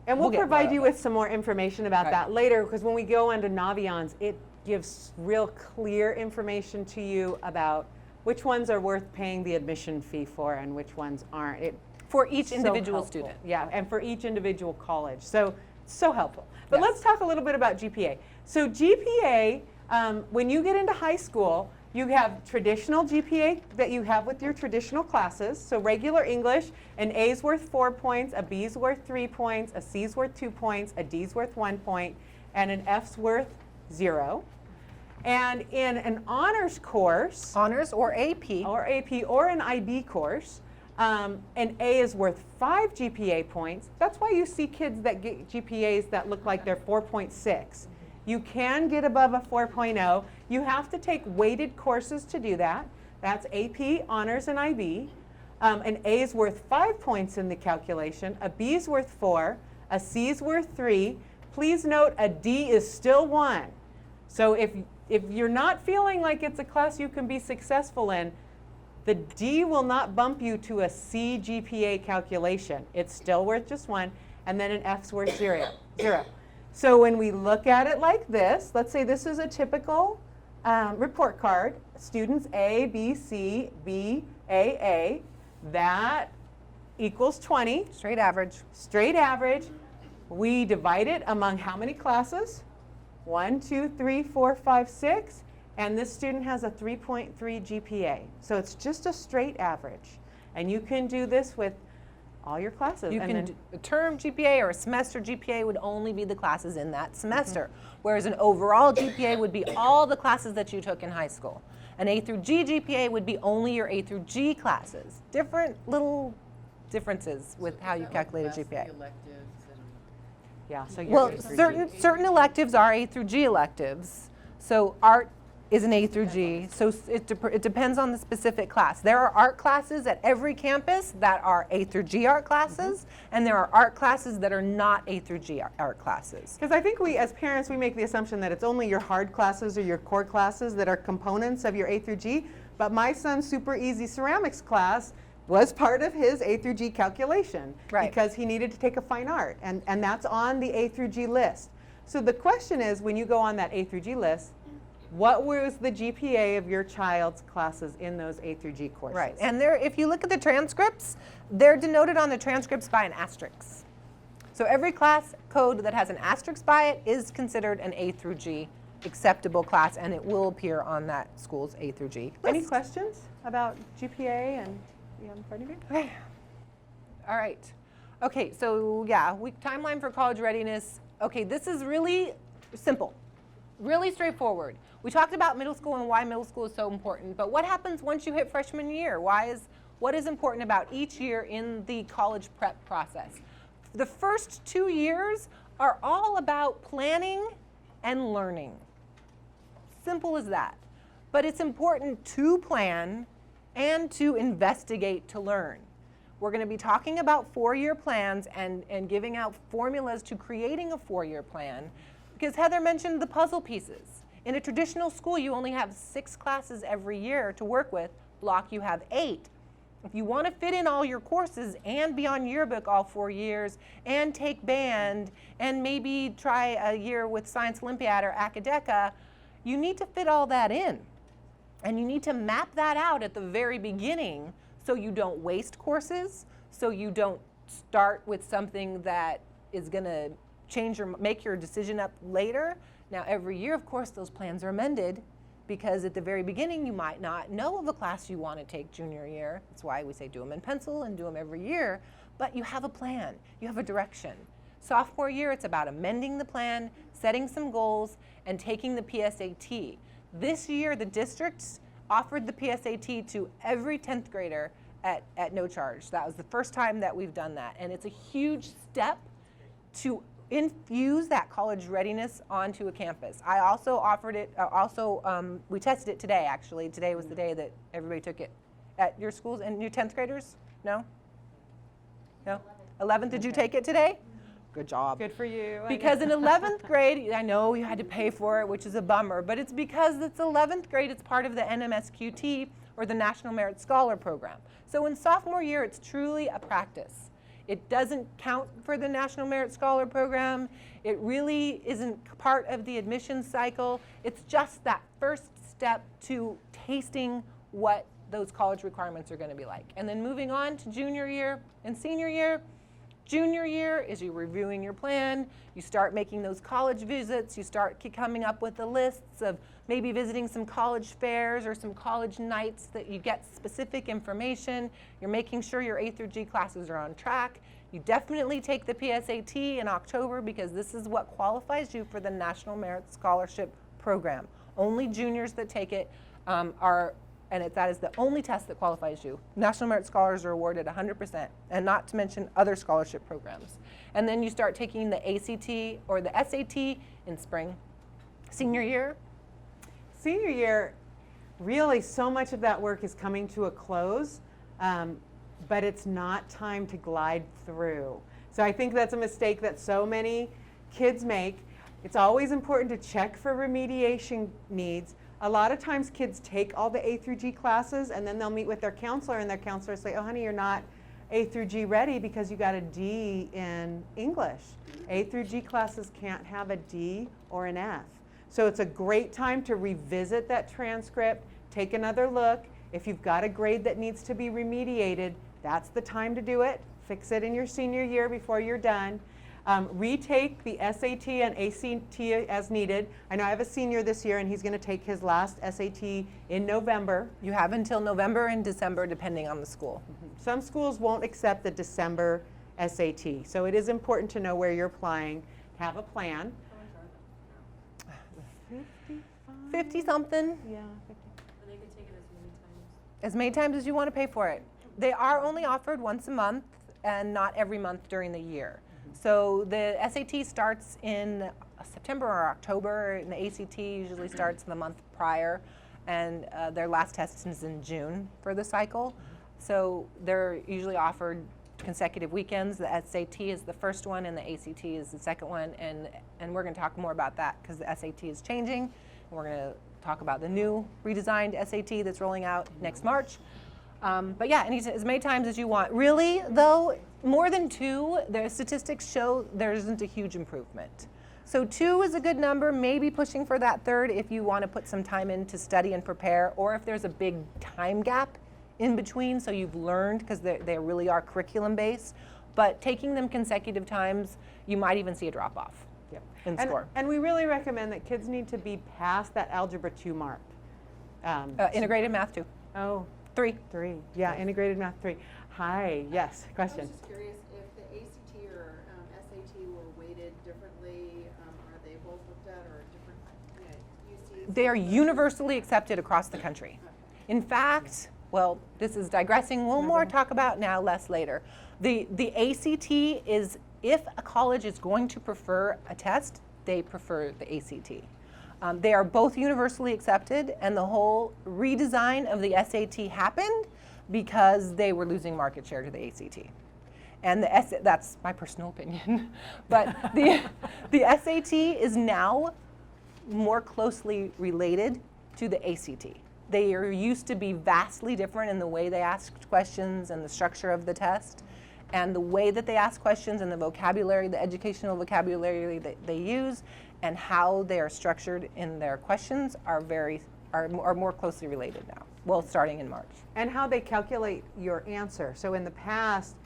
And we'll provide you with some more information about that later, because when we go into Navions, it gives real clear information to you about which ones are worth paying the admission fee for and which ones aren't. For each individual student. Yeah, and for each individual college. So helpful. But let's talk a little bit about GPA. So GPA, when you get into high school, you have traditional GPA that you have with your traditional classes. So regular English, an A's worth 4 points, a B's worth 3 points, a C's worth 2 points, a D's worth 1 point, and an F's worth 0. And in an honors course, honors or AP, or an IB course, an A is worth 5 GPA points. That's why you see kids that get GPAs that look like they're 4.6. You can get above a 4.0. You have to take weighted courses to do that. That's AP, honors, and IB. An A is worth 5 points in the calculation. A B is worth 4. A C is worth 3. Please note a D is still 1. So if you're not feeling like it's a class you can be successful in, the D will not bump you to a C GPA calculation. It's still worth just 1, and then an F's worth 0. So when we look at it like this, let's say this is a typical report card. Students A, B, C, B, A. That equals 20, Straight average. straight average. We divide it among how many classes? 1, 2, 3, 4, 5, 6. And this student has a 3.3 GPA. So it's just a straight average. And you can do this with all your classes. You and can then, do a term GPA or a semester GPA would only be the classes in that semester, whereas an overall GPA would be all the classes that you took in high school. An A through G GPA would be only your A through G classes. Different little differences with how you calculate a GPA. yeah, so you're Well, A through G. certain electives are A through G electives. So art is an A through G. So it depends on the specific class. There are art classes at every campus that are A through G art classes, and there are art classes that are not A through G art classes. Because I think we, as parents, we make the assumption that it's only your hard classes or your core classes that are components of your A through G. But my son's super easy ceramics class was part of his A through G calculation. Right. Because he needed to take a fine art. And that's on the A through G list. So the question is, when you go on that A through G list, what was the GPA of your child's classes in those A through G courses? Right, and if you look at the transcripts, they're denoted on the transcripts by an asterisk. So every class code that has an asterisk by it is considered an A through G acceptable class, and it will appear on that school's A through G list. Any questions about GPA and in front of you? Okay. All right. Okay, so yeah, timeline for college readiness. Okay, this is really simple, really straightforward. We talked about middle school and why middle school is so important, but what happens once you hit freshman year? What is important about each year in the college prep process? The first 2 years are all about planning and learning. Simple as that. But it's important to plan and to investigate to learn. We're going to be talking about 4-year plans and giving out formulas to creating a 4-year plan, because Heather mentioned the puzzle pieces. In a traditional school, you only have 6 classes every year to work with. Block, you have 8. If you want to fit in all your courses and be on yearbook all 4 years and take band and maybe try a year with Science Olympiad or Academica, you need to fit all that in. And you need to map that out at the very beginning so you don't waste courses, so you don't start with something that is going to make your decision up later. Now, every year, of course, those plans are amended, because at the very beginning, you might not know of a class you want to take junior year. That's why we say do them in pencil and do them every year. But you have a plan. You have a direction. Sophomore year, it's about amending the plan, setting some goals, and taking the PSAT. This year, the districts offered the PSAT to every 10th grader at no charge. That was the first time that we've done that. And it's a huge step to infuse that college readiness onto a campus. I also offered it, we tested it today, actually. Today was the day that everybody took it. At your schools and your 10th graders? No? No? 11th, did you take it today? Good job. Good for you. Because in 11th grade, I know you had to pay for it, which is a bummer, but it's because it's 11th grade, it's part of the NMSQT, or the National Merit Scholar Program. So in sophomore year, it's truly a practice. It doesn't count for the National Merit Scholar Program. It really isn't part of the admissions cycle. It's just that first step to tasting what those college requirements are going to be like. And then moving on to junior year and senior year. Junior year is you reviewing your plan, you start making those college visits, you start coming up with the lists of maybe visiting some college fairs or some college nights that you get specific information. You're making sure your A through G classes are on track. You definitely take the PSAT in October, because this is what qualifies you for the National Merit Scholarship Program. Only juniors that take it that is the only test that qualifies you. National Merit Scholars are awarded 100%, and not to mention other scholarship programs. And then you start taking the ACT or the SAT in spring. Senior year? Senior year, really so much of that work is coming to a close, but it's not time to glide through. So I think that's a mistake that so many kids make. It's always important to check for remediation needs. A lot of times kids take all the A through G classes, and then they'll meet with their counselor, and their counselor will say, oh honey, you're not A through G ready because you got a D in English. A through G classes can't have a D or an F. So it's a great time to revisit that transcript, take another look. If you've got a grade that needs to be remediated, That's the time to do it. Fix it in your senior year before you're done. Retake the SAT and ACT as needed. I know I have a senior this year, and he's going to take his last SAT in November. You have until November and December, depending on the school. Some schools won't accept the December SAT, so it is important to know where you're applying, have a plan. 50 something, Yeah. And they can take it as many times. as many times as you want to pay for it. They are only offered once a month and not every month during the year. So the SAT starts in September or October, and the ACT usually starts the month prior, and their last test is in June for the cycle. So they're usually offered consecutive weekends. The SAT is the first one, and the ACT is the second one, and we're going to talk more about that because the SAT is changing. And we're going to talk about the new redesigned SAT that's rolling out next March. But yeah, as many times as you want. Really, though, more than 2, the statistics show there isn't a huge improvement. So 2 is a good number, maybe pushing for that 3rd if you want to put some time in to study and prepare, or if there's a big time gap in between, so you've learned, because they really are curriculum-based. But taking them consecutive times, you might even see a drop-off in score. And we really recommend that kids need to be past that Algebra 2 mark. Integrated math 2. Oh, 3. 3. Yeah, integrated math 3. Hi, yes, I question. was just curious if the ACT or SAT were weighted differently. Are they both looked at or different? UC. They are universally accepted across the country. In fact, well, this is digressing. We'll more talk about now, less later. The ACT is, if a college is going to prefer a test, they prefer the ACT. They are both universally accepted, and the whole redesign of the SAT happened because they were losing market share to the ACT. And that's my personal opinion. But the SAT is now more closely related to the ACT. They used to be vastly different in the way they asked questions and the structure of the test. And the way that they ask questions and the vocabulary, the educational vocabulary that they use, and how they are structured in their questions are more closely related now. Well, starting in March. And how they calculate your answer. So in the past,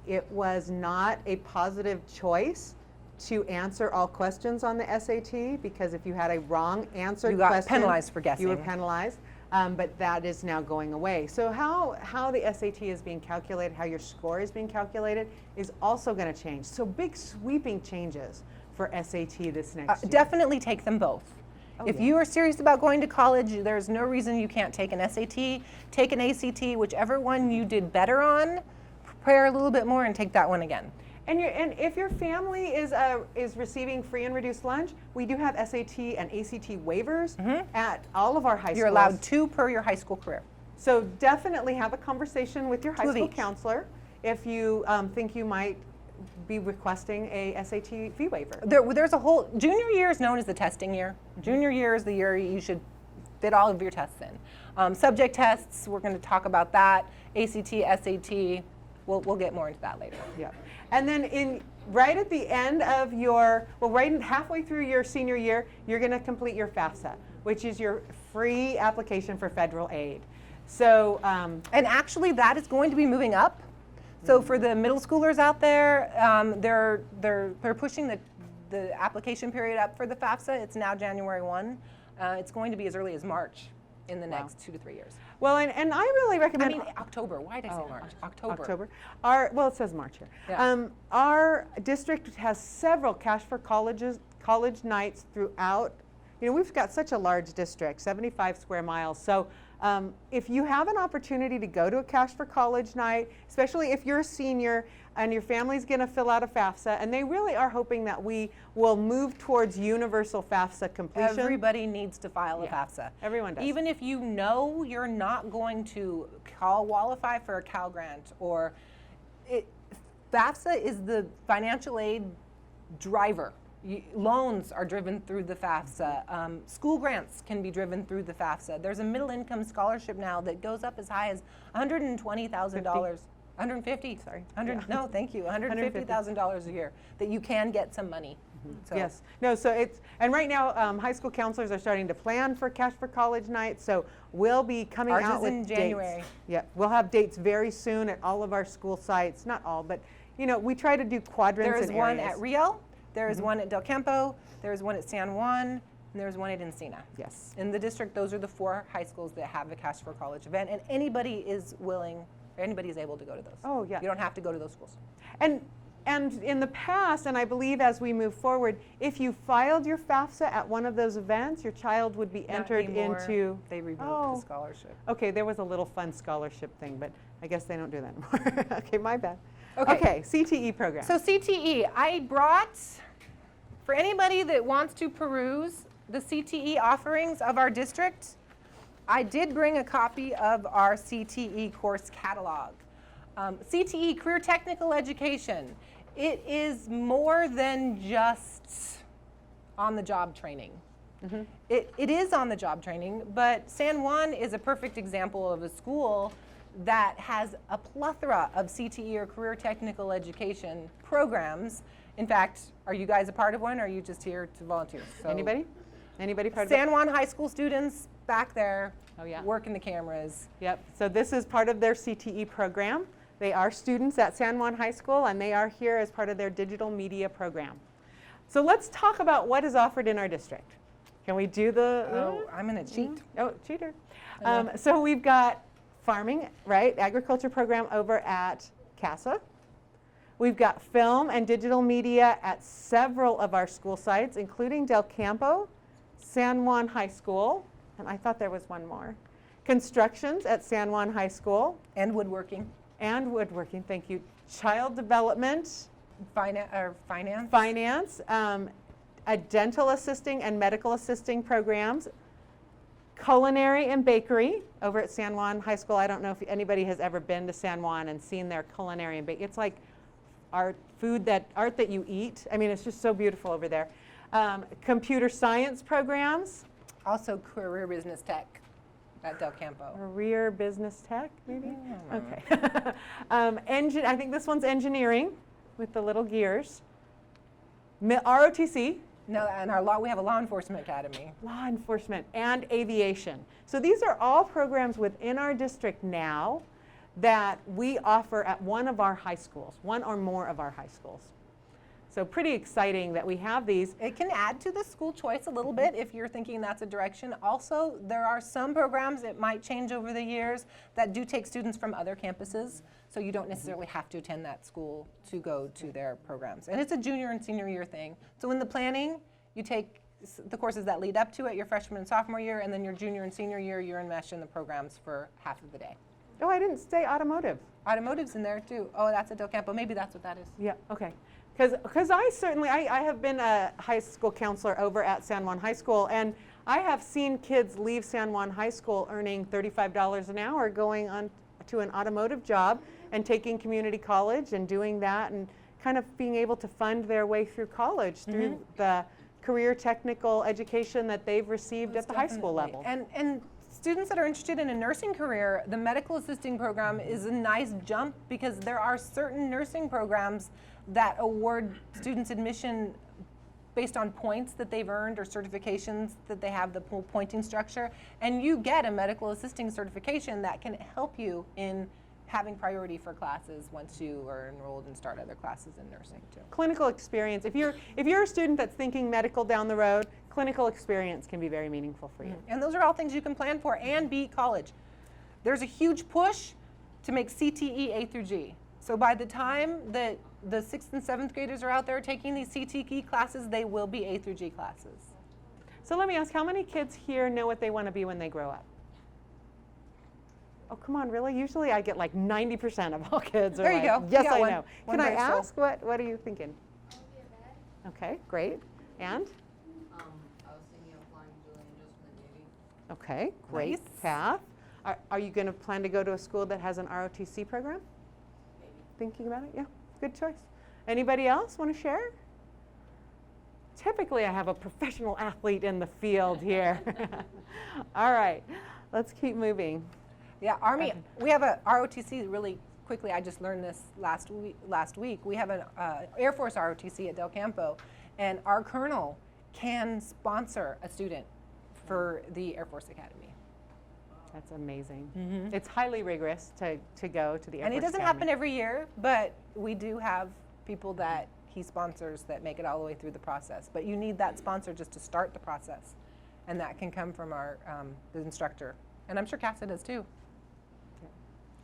it was not a positive choice to answer all questions on the SAT, because if you had a wrong answered You got question, penalized for guessing. you were penalized. But that is now going away. So how the SAT is being calculated, how your score is being calculated, is also going to change. So big sweeping changes for SAT this next year. Definitely take them both. If yeah. you are serious about going to college, there's no reason you can't take an SAT, take an ACT, whichever one you did better on, prepare a little bit more and take that one again. And if your family is receiving free and reduced lunch, we do have SAT and ACT waivers at all of our high schools. You're allowed 2 per your high school career. So definitely have a conversation with your high 2 of school each. counselor if you think you might be requesting a SAT fee waiver. There's a whole, junior year is known as the testing year. Junior year is the year you should fit all of your tests in. Subject tests, we're going to talk about that. ACT, SAT, we'll get more into that later. Yeah. And then right at the end of right halfway through your senior year, you're going to complete your FAFSA, which is your free application for federal aid. So, and actually that is going to be moving up. So for the middle schoolers out there, they're pushing the application period up for the FAFSA. It's now January 1. It's going to be as early as March in the next 2 to 3 years. well, and I really recommend. I mean, October. Why did I say March? October. Well, it says March here. Yeah. Our district has several Cash for college nights throughout. We've got such a large district, 75 square miles. So if you have an opportunity to go to a Cash for College night, especially if you're a senior and your family's going to fill out a FAFSA, and they really are hoping that we will move towards universal FAFSA completion. Everybody needs to file a FAFSA. Everyone does. Even if you know you're not going to qualify for a Cal grant, or FAFSA is the financial aid driver. Loans are driven through the FAFSA. School grants can be driven through the FAFSA. There's a middle income scholarship now that goes up as high as $120,000. 150, sorry. No, thank you. $150,000 a year that you can get some money So Yes. No, so it's, and right now, high school counselors are starting to plan for Cash for College night, so we'll be coming Ours out is with in dates. January. Yeah, we'll have dates very soon at all of our school sites, not all, but, you know, we try to do quadrants there is and one areas. at Rio, there is one at Del Campo, there is one at San Juan, and there's one at Encina. Yes. In the district, those are the 4 high schools that have a Cash for College event, and anybody is willing, anybody is able to go to those. Oh, yeah. You don't have to go to those schools. And in the past, and I believe as we move forward, if you filed your FAFSA at one of those events, your child would be Not entered anymore. into. They removed Oh. the scholarship. Okay, there was a little fun scholarship thing, but I guess they don't do that anymore. Okay, my bad. Okay. Okay, CTE program. So CTE, I brought, for anybody that wants to peruse the CTE offerings of our district, I did bring a copy of our CTE course catalog. CTE, Career Technical Education, it is more than just on-the-job training. It is on-the-job training, but San Juan is a perfect example of a school that has a plethora of CTE or Career Technical Education programs. In fact, are you guys a part of one, or are you just here to volunteer? So Anybody? Anybody part of San it? Juan High School students back there, Oh, yeah. working the cameras. Yep, so this is part of their CTE program. They are students at San Juan High School, and they are here as part of their digital media program. So let's talk about what is offered in our district. Can we do the? Oh, I'm gonna cheat. Oh, cheater. So we've got farming, right? Agriculture program over at CASA. We've got film and digital media at several of our school sites, including Del Campo, San Juan High School, and I thought there was one more. Constructions at San Juan High School, And woodworking, and woodworking, thank you. Child development, finance. finance, a dental assisting and medical assisting programs, culinary and bakery over at San Juan High School. I don't know if anybody has ever been to San Juan and seen their culinary and bakery. It's like art that you eat. I mean, it's just so beautiful over there. Computer science programs, Also career business tech at Del Campo. career business tech, maybe? Okay. I think this one's engineering with the little gears. ROTC, No, and we have a law enforcement academy. law enforcement, and aviation. So these are all programs within our district now that we offer at one of our high schools, one or more of our high schools. So pretty exciting that we have these. It can add to the school choice a little bit if you're thinking that's a direction. Also, there are some programs that might change over the years that do take students from other campuses, so you don't necessarily have to attend that school to go to their programs. And it's a junior and senior year thing. So in the planning, you take the courses that lead up to it, your freshman and sophomore year, and then your junior and senior year, you're enmeshed in the programs for half of the day. Oh, I didn't say automotive. Automotive's in there too. Oh, that's at Del Campo. Maybe that's what that is. Yeah, okay. Because I have been a high school counselor over at San Juan High School, and I have seen kids leave San Juan High School earning $35 an hour going on to an automotive job and taking community college and doing that and kind of being able to fund their way through college through the career technical education that they've received at the high school level. And students that are interested in a nursing career, the medical assisting program is a nice jump because there are certain nursing programs that award students admission based on points that they've earned or certifications that they have, the pointing structure, and you get a medical assisting certification that can help you in having priority for classes once you are enrolled and start other classes in nursing too. Clinical experience. If you're a student that's thinking medical down the road, clinical experience can be very meaningful for you. And those are all things you can plan for and be college. There's a huge push to make CTE A through G. So by the time that the 6th and 7th graders are out there taking these CTE classes, they will be A through G classes. So let me ask, how many kids here know what they want to be when they grow up? Oh, come on, really? Usually I get like 90% of all kids are There you like, go. You yes, got I one. know. One Can I brain cell. ask, what are you thinking? Okay, great. And? I was thinking of applying to join just the Navy. Okay, great Nice. path. Are you going to plan to go to a school that has an ROTC program? Maybe. Thinking about it? Yeah, good choice. Anybody else want to share? Typically, I have a professional athlete in the field here. All right, let's keep moving. Yeah, Army, we have a ROTC really quickly. I just learned this last week. We have an Air Force ROTC at Del Campo. And our colonel can sponsor a student for the Air Force Academy. That's amazing. It's highly rigorous to go to the Air And it Force doesn't Academy. happen every year, but we do have people that he sponsors that make it all the way through the process. But you need that sponsor just to start the process. And that can come from our the instructor. And I'm sure Casa does too.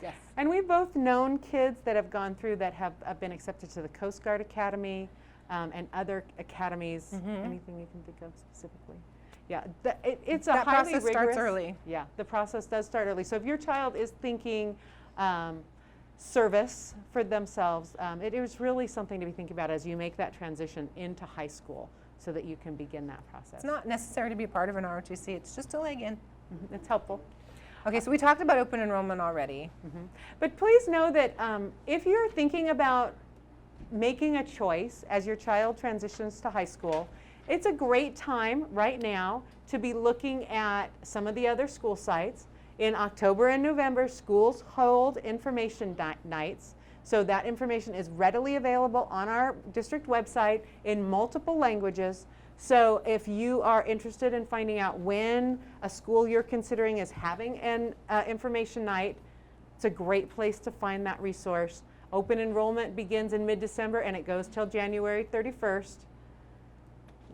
Yes. And we've both known kids that have gone through that have been accepted to the Coast Guard Academy and other academies. Anything you can think of specifically? Yeah, it's a That highly process rigorous. starts early. Yeah, the process does start early. So if your child is thinking service for themselves, it is really something to be thinking about as you make that transition into high school so that you can begin that process. It's not necessary to be a part of an ROTC, it's just a leg in. It's helpful. Okay, so we talked about open enrollment already. But please know that if you're thinking about making a choice as your child transitions to high school, it's a great time right now to be looking at some of the other school sites. In October and November, schools hold information nights. So that information is readily available on our district website in multiple languages. So if you are interested in finding out when a school you're considering is having an information night, it's a great place to find that resource. Open enrollment begins in mid-December and it goes till January 31st.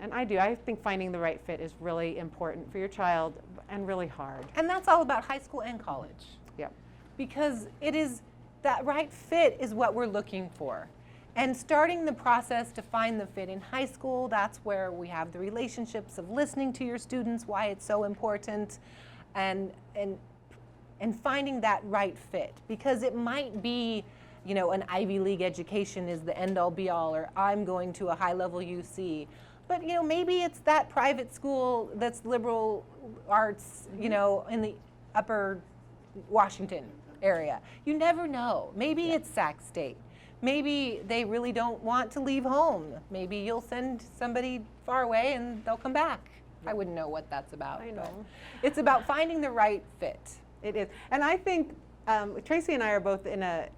And I think finding the right fit is really important for your child and really hard. And that's all about high school and college. Yep. Because it is, that right fit is what we're looking for. And starting the process to find the fit in high school, that's where we have the relationships of listening to your students, why it's so important, and finding that right fit. Because it might be, you know, an Ivy League education is the end all be all, or I'm going to a high level UC. But, you know, maybe it's that private school that's liberal arts, you know, in the upper Washington area. You never know. Maybe it's Sac State. Maybe they really don't want to leave home. Maybe you'll send somebody far away and they'll come back. I wouldn't know what that's about. I but know. It's about finding the right fit. It is. And I think Tracie and I are both in a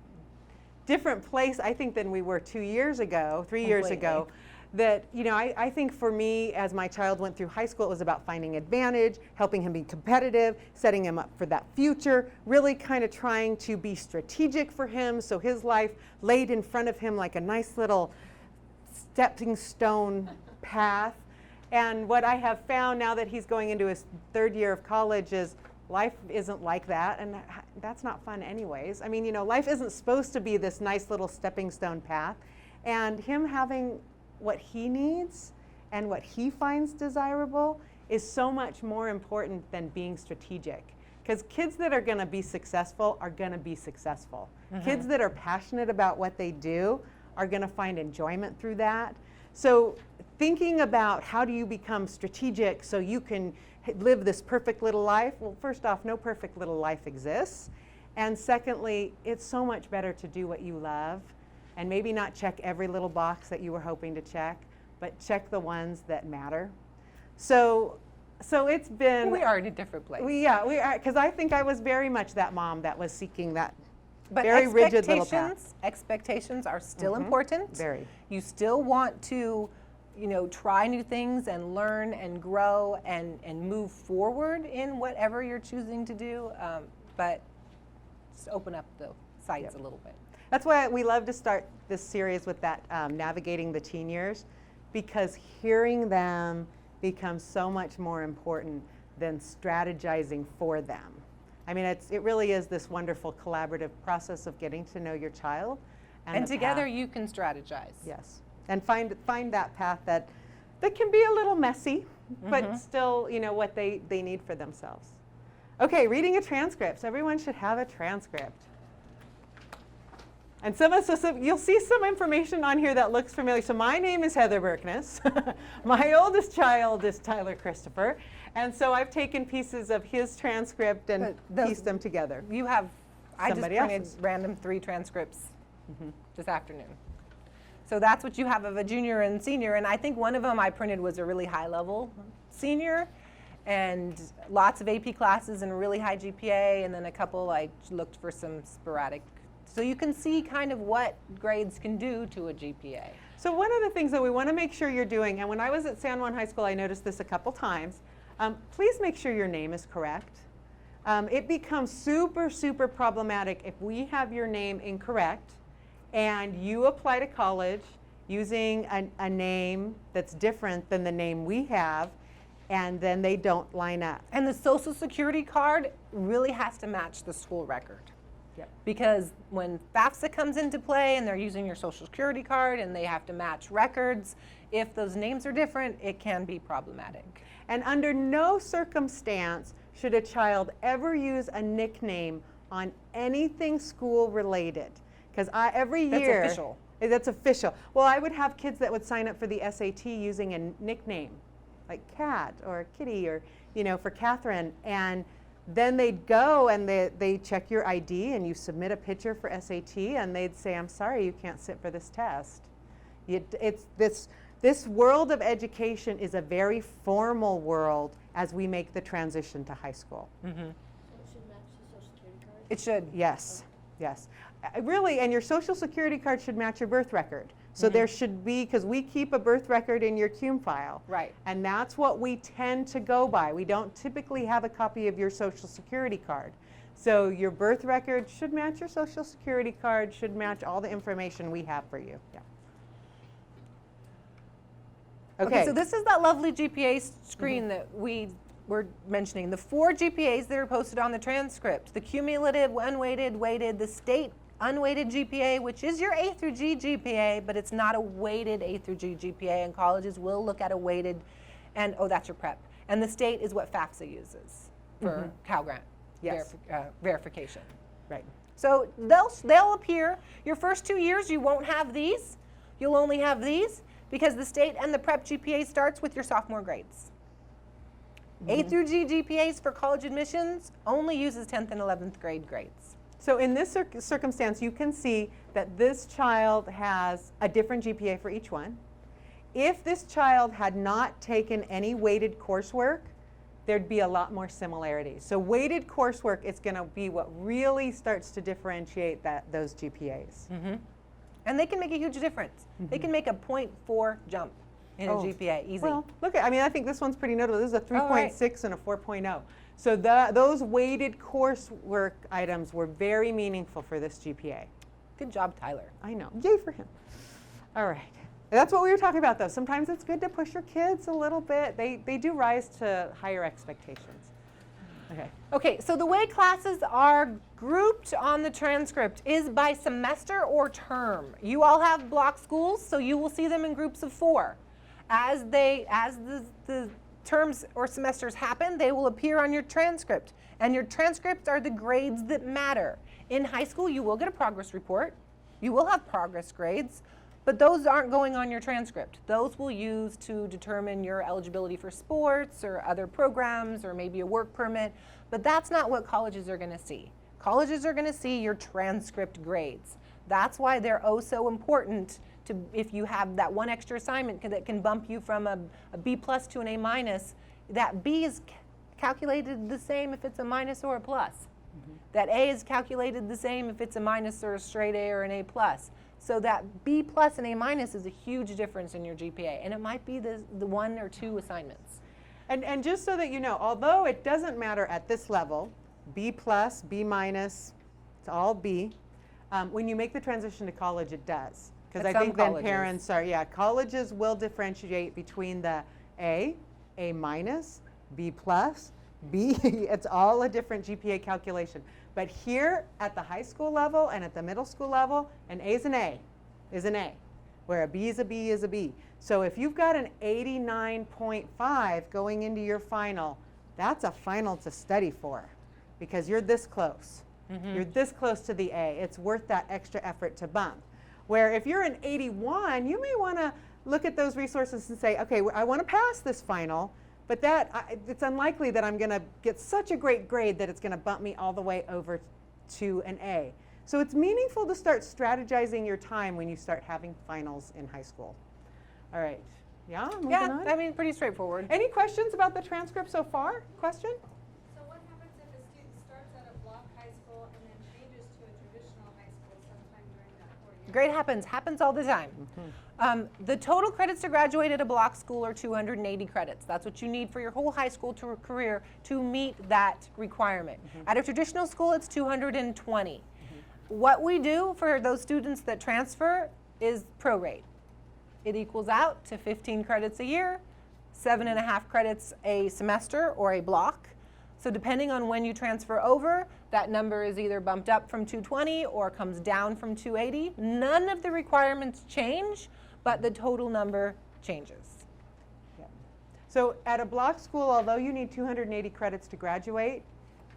different place, I think, than we were 2 years ago, 3 years ago. That, you know, I think for me, as my child went through high school, it was about finding advantage, helping him be competitive, setting him up for that future, really kind of trying to be strategic for him so his life laid in front of him like a nice little stepping stone path. And what I have found now that he's going into his third year of college is life isn't like that, and that's not fun anyways. I mean, you know, life isn't supposed to be this nice little stepping stone path. And him having what he needs and what he finds desirable is so much more important than being strategic. Because kids that are going to be successful are going to be successful. Kids that are passionate about what they do are going to find enjoyment through that. So thinking about how do you become strategic so you can live this perfect little life, well, first off, no perfect little life exists. And secondly, it's so much better to do what you love and maybe not check every little box that you were hoping to check, but check the ones that matter. So it's been. We are in a different place. We are, because I think I was very much that mom that was seeking that very rigid little path. Expectations are still important. Very. You still want to, you know, try new things and learn and grow and move forward in whatever you're choosing to do, but just open up the sights a little bit. That's why we love to start this series with that navigating the teen years, because hearing them becomes so much more important than strategizing for them. I mean, it really is this wonderful collaborative process of getting to know your child. And the together path. you can strategize. Yes, and find that path that can be a little messy, but still, you know, what they need for themselves. Okay, reading a transcript. So everyone should have a transcript. And so you'll see some information on here that looks familiar. So my name is Heather Berkness. My oldest child is Tyler Christopher. And so I've taken pieces of his transcript and pieced them together. You have, I just Somebody printed else's. random 3 transcripts this afternoon. So that's what you have of a junior and senior. And I think one of them I printed was a really high level senior and lots of AP classes and a really high GPA. And then a couple I looked for some sporadic. So you can see kind of what grades can do to a GPA. So one of the things that we want to make sure you're doing, and when I was at San Juan High School, I noticed this a couple times, please make sure your name is correct. It becomes super, super problematic if we have your name incorrect and you apply to college using a name that's different than the name we have, and then they don't line up. And the social security card really has to match the school record. Yep. Because when FAFSA comes into play and they're using your social security card and they have to match records, if those names are different, it can be problematic. And under no circumstance should a child ever use a nickname on anything school related. Because every year. That's official. That's official. Well, I would have kids that would sign up for the SAT using a nickname, like Cat or Kitty or, for Catherine. And then they'd go and they check your ID and you submit a picture for SAT and they'd say, I'm sorry, you can't sit for this test. This world of education is a very formal world as we make the transition to high school. Mm-hmm. So it should match the social security card? It should. Yes, yes. Really, and your social security card should match your birth record. So there should be, because we keep a birth record in your CUME file. Right. And that's what we tend to go by. We don't typically have a copy of your social security card. So your birth record should match your social security card, should match all the information we have for you. Yeah. Okay, so this is that lovely GPA screen that we were mentioning. The 4 GPAs that are posted on the transcript, the cumulative, unweighted, weighted, the state unweighted GPA, which is your A through G GPA, but it's not a weighted A through G GPA, and colleges will look at a weighted, and that's your prep. And the state is what FAFSA uses for Cal Grant verification. Right. So they'll appear. Your first 2 years, you won't have these. You'll only have these because the state and the prep GPA starts with your sophomore grades. A through G GPAs for college admissions only uses 10th and 11th grade grades. So in this circumstance, you can see that this child has a different GPA for each one. If this child had not taken any weighted coursework, there'd be a lot more similarities. So weighted coursework is going to be what really starts to differentiate those GPAs. And they can make a huge difference. They can make a 0.4 jump in a GPA, easy. Well, look, I think this one's pretty notable. This is a 3.6 and a 4.0. So those weighted coursework items were very meaningful for this GPA. Good job, Tyler. I know. Yay for him. All right. That's what we were talking about, though. Sometimes it's good to push your kids a little bit. They do rise to higher expectations. Okay. Okay, so the way classes are grouped on the transcript is by semester or term. You all have block schools, so you will see them in groups of 4. As the terms or semesters happen, they will appear on your transcript. And your transcripts are the grades that matter. In high school, you will get a progress report. You will have progress grades, but those aren't going on your transcript. Those we'll use to determine your eligibility for sports or other programs or maybe a work permit, but that's not what colleges are going to see. Colleges are going to see your transcript grades. That's why they're oh so important to, if you have that one extra assignment that can bump you from a B plus to an A minus, that B is calculated the same if it's a minus or a plus. That A is calculated the same if it's a minus or a straight A or an A plus. So that B plus and A minus is a huge difference in your GPA, and it might be the 1 or 2 assignments. And just so that you know, although it doesn't matter at this level, B plus, B minus, it's all B, when you make the transition to college, it does. Because I think then parents are, colleges will differentiate between the A minus, B plus, B, it's all a different GPA calculation. But here at the high school level and at the middle school level, an A is an A, is an A, where a B is a B is a B. So if you've got an 89.5 going into your final, that's a final to study for because you're this close. You're this close to the A. It's worth that extra effort to bump. Where if you're an 81, you may want to look at those resources and say, okay, I want to pass this final, but it's unlikely that I'm going to get such a great grade that it's going to bump me all the way over to an A. So it's meaningful to start strategizing your time when you start having finals in high school. All right. Yeah, moving on. I mean, pretty straightforward. Any questions about the transcript so far? Question? So what happens if a student starts at a block high school and then changes to a traditional high school sometime during that 4 Grade happens all the time. The total credits to graduate at a block school are 280 credits. That's what you need for your whole high school career to meet that requirement. At a traditional school, it's 220. What we do for those students that transfer is prorate. It equals out to 15 credits a year, 7.5 credits a semester or a block. So depending on when you transfer over, that number is either bumped up from 220 or comes down from 280. None of the requirements change, but the total number changes. Yeah. So at a block school, although you need 280 credits to graduate,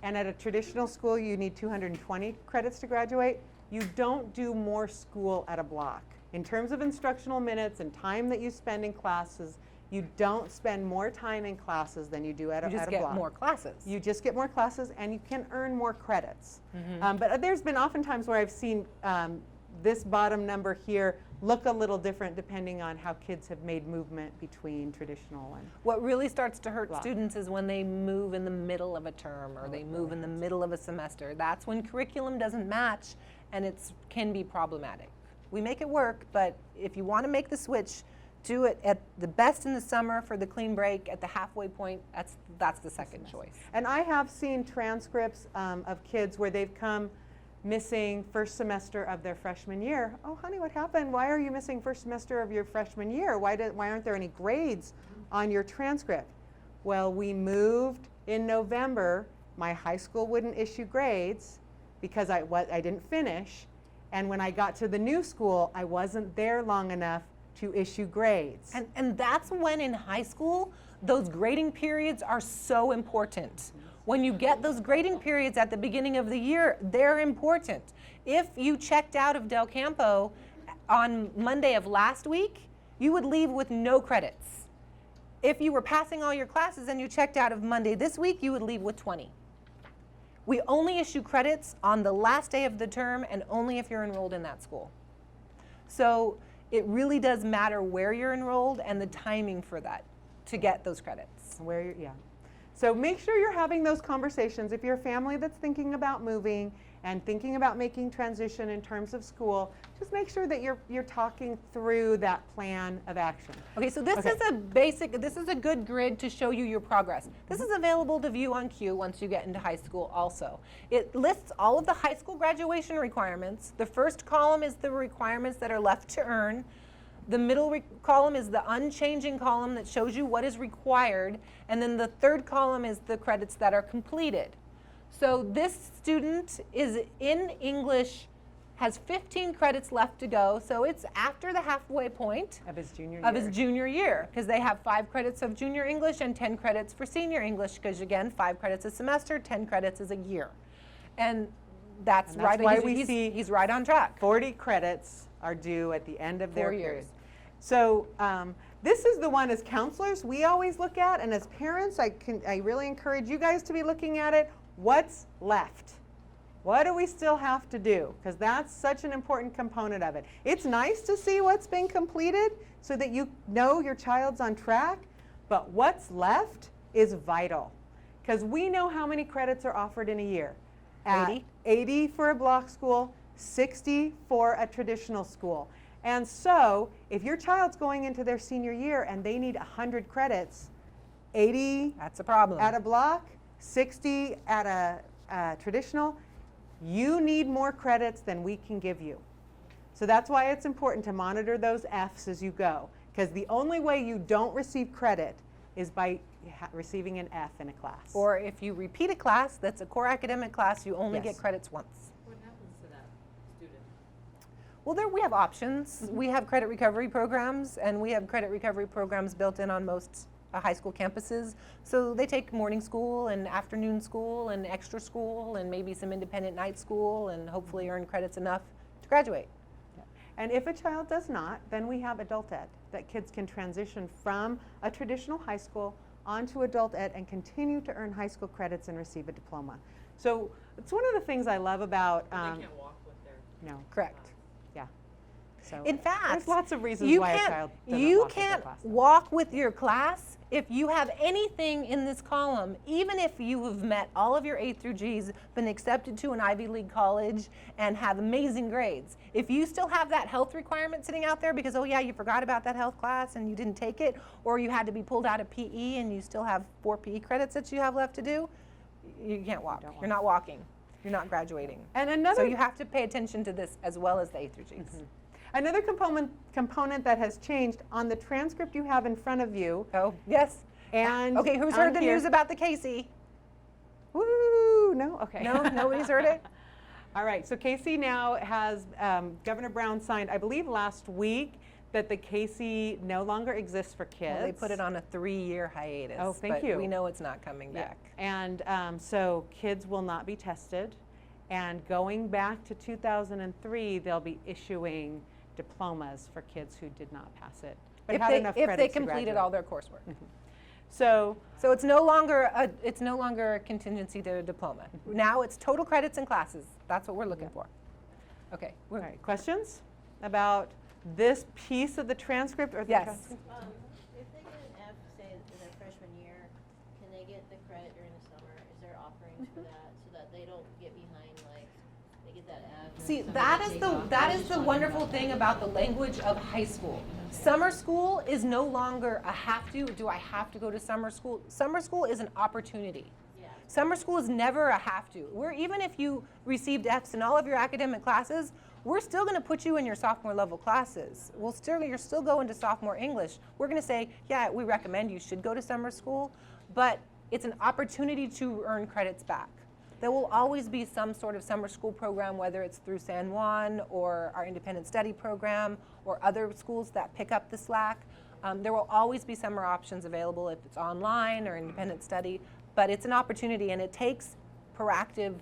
and at a traditional school you need 220 credits to graduate, you don't do more school at a block. In terms of instructional minutes and time that you spend in classes, you don't spend more time in classes than you do at a block. You just get more classes. You just get more classes and you can earn more credits. But there's been often times where I've seen this bottom number here look a little different depending on how kids have made movement between traditional and What really starts to hurt block. students is when they move in the middle of a term or they move in the middle of a semester. That's when curriculum doesn't match and it can be problematic. We make it work, but if you want to make the switch, do it at the best in the summer for the clean break. At the halfway point, that's the second choice. And I have seen transcripts of kids where they've come missing first semester of their freshman year. Oh, honey, what happened? Why are you missing first semester of your freshman year? Why aren't there any grades on your transcript? Well, we moved in November. My high school wouldn't issue grades because I didn't finish. And when I got to the new school, I wasn't there long enough to issue grades. And that's when in high school, those grading periods are so important. When you get those grading periods at the beginning of the year, they're important. If you checked out of Del Campo on Monday of last week, you would leave with no credits. If you were passing all your classes and you checked out of Monday this week, you would leave with 20. We only issue credits on the last day of the term and only if you're enrolled in that school. So it really does matter where you're enrolled and the timing for that to get those credits. Yeah. So make sure you're having those conversations. If you're a family that's thinking about moving and thinking about making transition in terms of school, just make sure that you're talking through that plan of action. Okay, so this is a good grid to show you your progress. This is available to view on Q once you get into high school also. It lists all of the high school graduation requirements. The first column is the requirements that are left to earn. The middle column is the unchanging column that shows you what is required. And then the third column is the credits that are completed. So this student is in English, has 15 credits left to go. So it's after the halfway point Of his junior of year. his junior year, because they have 5 credits of junior English and 10 credits for senior English, because again, 5 credits a semester, 10 credits is a year. And that's right. why He's right on track. 40 credits are due at the end of their 4 years. period. So this is the one as counselors we always look at, and as parents, I really encourage you guys to be looking at it. What's left? What do we still have to do? Because that's such an important component of it. It's nice to see what's been completed so that you know your child's on track, but what's left is vital. Because we know how many credits are offered in a year. 80. 80 for a block school, 60 for a traditional school. And so if your child's going into their senior year and they need 100 credits, 80 That's a problem. at a block, 60 at a traditional, you need more credits than we can give you. So that's why it's important to monitor those Fs as you go, because the only way you don't receive credit is by receiving an F in a class. Or if you repeat a class that's a core academic class, you only Yes. get credits once. What happens to that student? Well, we have options. We have credit recovery programs, and we have credit recovery programs built in on most high school campuses. So they take morning school and afternoon school and extra school and maybe some independent night school and hopefully earn credits enough to graduate. And if a child does not, then we have adult ed, that kids can transition from a traditional high school onto adult ed and continue to earn high school credits and receive a diploma. So it's one of the things I love about, They can't walk with their. no, Correct. yeah. So In fact, there's lots of reasons you why a can't, child doesn't you walk with their can't class. walk with your class if you have anything in this column, even if you have met all of your A through G's, been accepted to an Ivy League college, and have amazing grades. If you still have that health requirement sitting out there because, oh yeah, you forgot about that health class and you didn't take it, or you had to be pulled out of PE and you still have 4 PE credits that you have left to do, you can't walk. You're not walking. You're not graduating. And another So you have to pay attention to this as well as the A through G's. Another component that has changed on the transcript you have in front of you, Oh, yes. and Okay, who's on heard the here- news about the Casey? Woo! No, okay. No, nobody's heard it? All right. So Casey now has Governor Brown signed, I believe, last week that the Casey no longer exists for kids. Well, they put it on a 3-year hiatus. Oh, thank but you. We know it's not coming Yeah. back. And so kids will not be tested, and going back to 2003, they'll be issuing diplomas for kids who did not pass it, but If had they, enough if credits they to completed graduate. all their coursework. So So it's no longer a contingency to a diploma. Now it's total credits and classes. That's what we're looking for. Okay. all right, questions about this piece of the transcript or the Yes. transcript? If they get an F, say in their freshman year, can they get the credit during the summer? Is there offerings for that so that they don't get behind, like, they get that F? and See, summer that they is take the off? that I is just the wondered wonderful about thing that. about the language of high school. Summer school is no longer a have to. Do I have to go to summer school? Summer school is an opportunity. Yeah. Summer school is never a have to. Even if you received Fs in all of your academic classes, we're still going to put you in your sophomore level classes. You're still going to sophomore English. We're going to say, yeah, we recommend you should go to summer school, but it's an opportunity to earn credits back. There will always be some sort of summer school program, whether it's through San Juan or our independent study program or other schools that pick up the slack. There will always be summer options available if it's online or independent study, but it's an opportunity and it takes proactive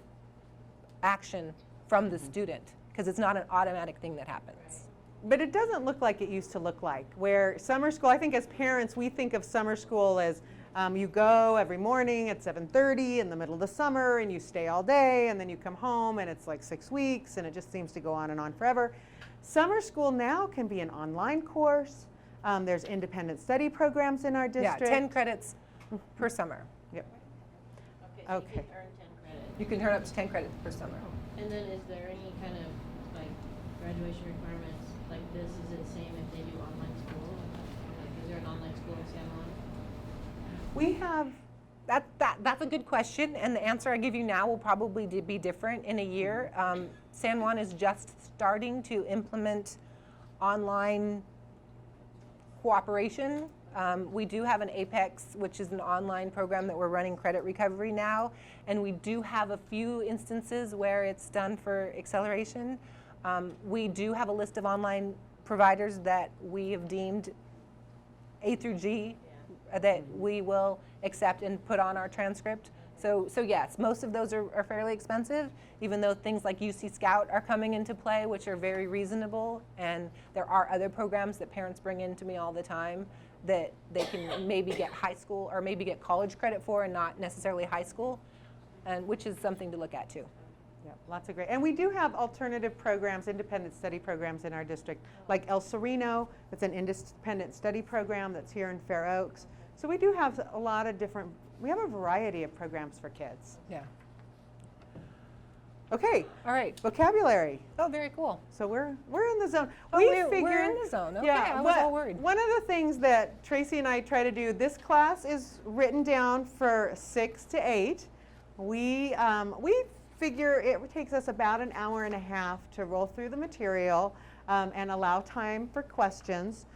action from the student because it's not an automatic thing that happens. But it doesn't look like it used to look like, where summer school, I think as parents, we think of summer school as you go every morning at 7:30 in the middle of the summer and you stay all day and then you come home and it's like 6 weeks and it just seems to go on and on forever. Summer school now can be an online course. There's independent study programs in our district. Yeah, 10 credits per summer. Yep. Okay, so Okay. you can earn 10 credits. You can earn up to 10 credits per summer. And then is there any kind of, like, graduation requirements like this? Is it the same if they do online school? Like, is there an online school in San Juan? We have, That's a good question, and the answer I give you now will probably be different in a year. San Juan is just starting to implement online cooperation. We do have an Apex, which is an online program that we're running credit recovery now, and we do have a few instances where it's done for acceleration. We do have a list of online providers that we have deemed A through G that we will accept and put on our transcript. So yes, most of those are fairly expensive, even though things like UC Scout are coming into play, which are very reasonable. And there are other programs that parents bring in to me all the time that they can maybe get high school or maybe get college credit for and not necessarily high school, and which is something to look at too. yeah, lots of great, and we do have alternative programs, independent study programs in our district, like El Sereno, that's an independent study program that's here in Fair Oaks. So we do have a lot of different, we have a variety of programs for kids. Yeah. Okay, All right. vocabulary. Oh, very cool. So we're in the zone. Oh, We we're figure- in the zone. Okay, Yeah, I was all worried. One of the things that Tracie and I try to do, this class is written down for 6 to 8. We figure it takes us about an hour and a half to roll through the material and allow time for questions.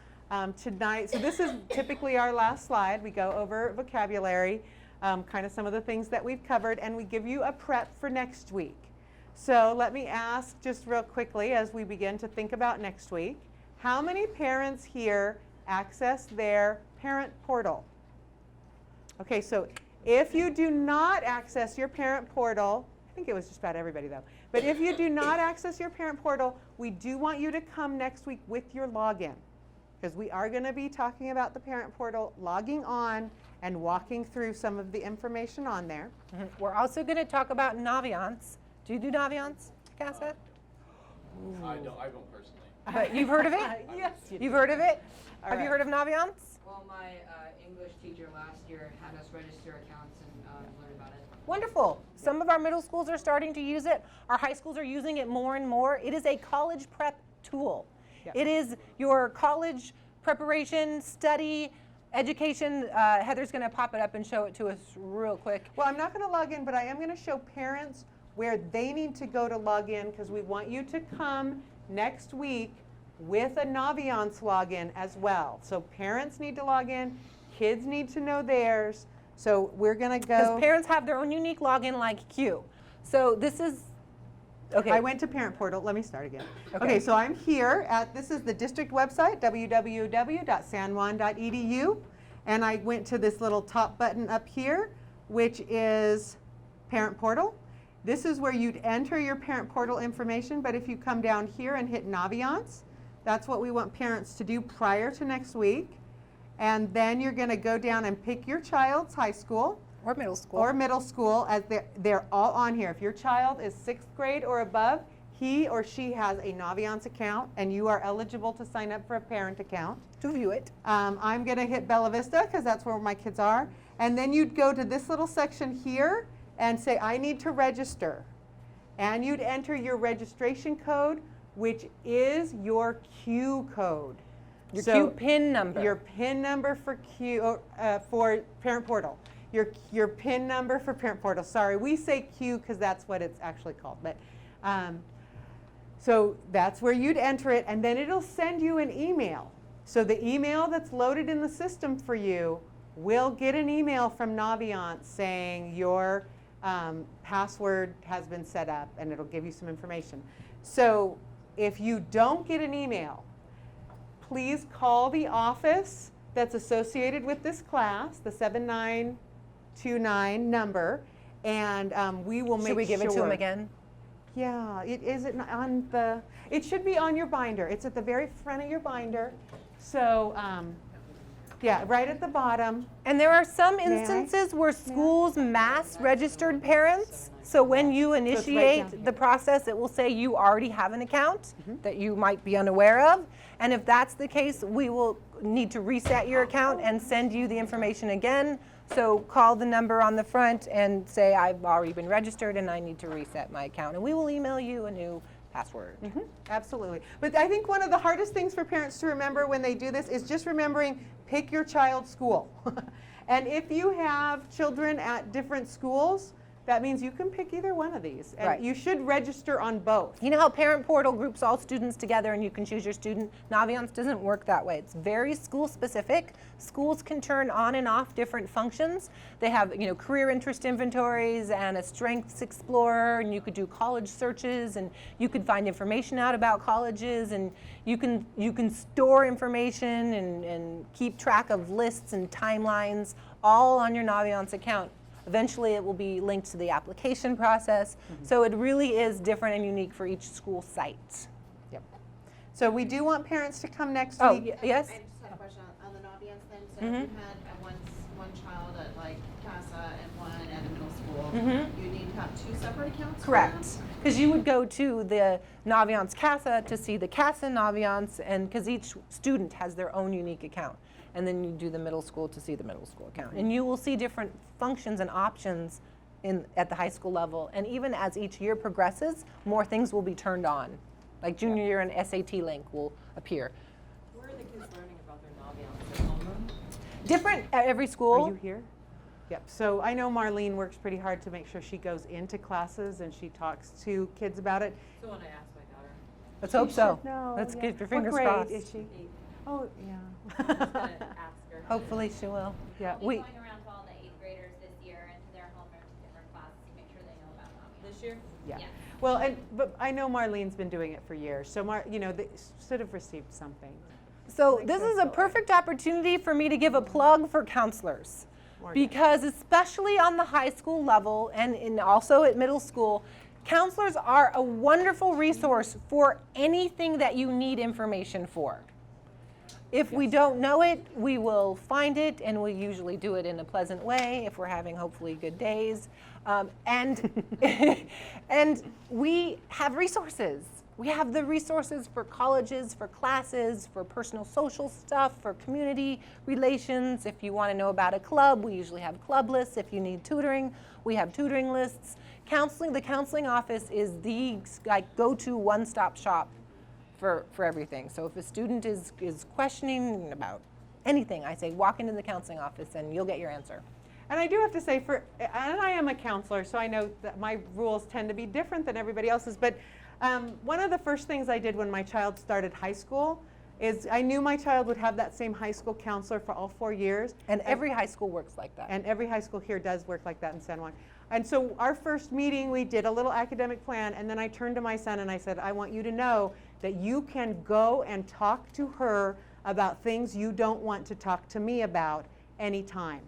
Tonight, so this is typically our last slide. We go over vocabulary, kind of some of the things that we've covered, and we give you a prep for next week. So let me ask just real quickly as we begin to think about next week, how many parents here access their parent portal? Okay, so if you do not access your parent portal, I think it was just about everybody though, but if you do not access your parent portal, we do want you to come next week with your login, because we are going to be talking about the parent portal, logging on and walking through some of the information on there. We're also going to talk about Naviance. Do you do Naviance, Cassette? I don't personally. but you've heard of it? Yes. You've heard of it? All Have you right. heard of Naviance? Well, my English teacher last year had us register accounts and learn about it. Wonderful. Some of our middle schools are starting to use it. Our high schools are using it more and more. It is a college prep tool. Yep. It is your college preparation, study, education. Heather's going to pop it up and show it to us real quick. Well, I'm not going to log in, but I am going to show parents where they need to go to log in, because we want you to come next week with a Naviance login as well. So parents need to log in, kids need to know theirs. So we're going to go. Because parents have their own unique login like Q. So this is, okay. I went to Parent Portal. Let me start again. Okay. Okay, so I'm here at, this is the district website, www.sanjuan.edu. And I went to this little top button up here, which is Parent Portal. This is where you'd enter your Parent Portal information, but if you come down here and hit Naviance, that's what we want parents to do prior to next week. And then you're going to go down and pick your child's high school Or middle school. or middle school, as they're all on here. If your child is 6th grade or above, he or she has a Naviance account, and you are eligible to sign up for a parent account. to view it. I'm going to hit Bella Vista because that's where my kids are. And then you'd go to this little section here and say, I need to register. And you'd enter your registration code, which is your Q code. Your So Q PIN number. Your PIN number for for Parent Portal. Your PIN number for Parent Portal. Sorry, we say Q because that's what it's actually called. But so that's where you'd enter it, and then it'll send you an email. So the email that's loaded in the system for you will get an email from Naviance saying your password has been set up, and it'll give you some information. So if you don't get an email, please call the office that's associated with this class, the 7929 number, and we will make sure. Should we give it to them again? Yeah, is it on the, it should be on your binder. It's at the very front of your binder. So, yeah, right at the bottom. And there are some May I? instances where schools mass registered parents. So when you it's right down initiate here. the process, it will say you already have an account that you might be unaware of. And if that's the case, we will need to reset your account and send you the information again. So call the number on the front and say, I've already been registered and I need to reset my account. And we will email you a new password. Absolutely. But I think one of the hardest things for parents to remember when they do this is just remembering, pick your child's school. And if you have children at different schools, that means you can pick either one of these. And Right. you should register on both. You know how Parent Portal groups all students together and you can choose your student? Naviance doesn't work that way. It's very school specific. Schools can turn on and off different functions. They have, career interest inventories and a strengths explorer, and you could do college searches, and you could find information out about colleges, and you can store information and keep track of lists and timelines all on your Naviance account. Eventually, it will be linked to the application process. So it really is different and unique for each school site. Yep. So we do want parents to come next Oh, week. yes? I just had a question on the Naviance thing. So if you had one child at like CASA and one at a middle school, you need to have two separate accounts for Correct. them? Because you would go to the Naviance CASA to see the CASA Naviance, and because each student has their own unique account. And then you do the middle school to see the middle school account. And you will see different functions and options at the high school level. And even as each year progresses, more things will be turned on. Like junior year, an SAT link will appear. Where are the kids learning about their Naviance? At homeroom? Different at every school. Are you here? Yep. So I know Marlene works pretty hard to make sure she goes into classes and she talks to kids about it. So when I asked my daughter, Let's hope so. No, Let's yeah. get your fingers What grade crossed. is she? 8, Oh, yeah. I was gonna ask her. Hopefully she will. Yeah. I'll be We. going around to all the 8th graders this year and to their homeroom to different classes to make sure they know about Naviance. This year? Yeah. Yeah. Well, but I know Marlene's been doing it for years, so they should have received something. So this is a perfect opportunity for me to give a plug for counselors. Morgan. Because especially on the high school level and also at middle school, counselors are a wonderful resource for anything that you need information for. If we don't know it, we will find it, and we usually do it in a pleasant way if we're having hopefully good days. And we have resources. We have the resources for colleges, for classes, for personal social stuff, for community relations. If you want to know about a club, we usually have club lists. If you need tutoring, we have tutoring lists. Counseling, the counseling office is the go-to one-stop shop for everything. So if a student is questioning about anything, I say walk into the counseling office and you'll get your answer. And I do have to say, and I am a counselor, so I know that my rules tend to be different than everybody else's, but one of the first things I did when my child started high school is I knew my child would have that same high school counselor for all 4 years. And every high school works like that. And every high school here does work like that in San Juan. And so our first meeting, we did a little academic plan, and then I turned to my son and I said, I want you to know that you can go and talk to her about things you don't want to talk to me about anytime.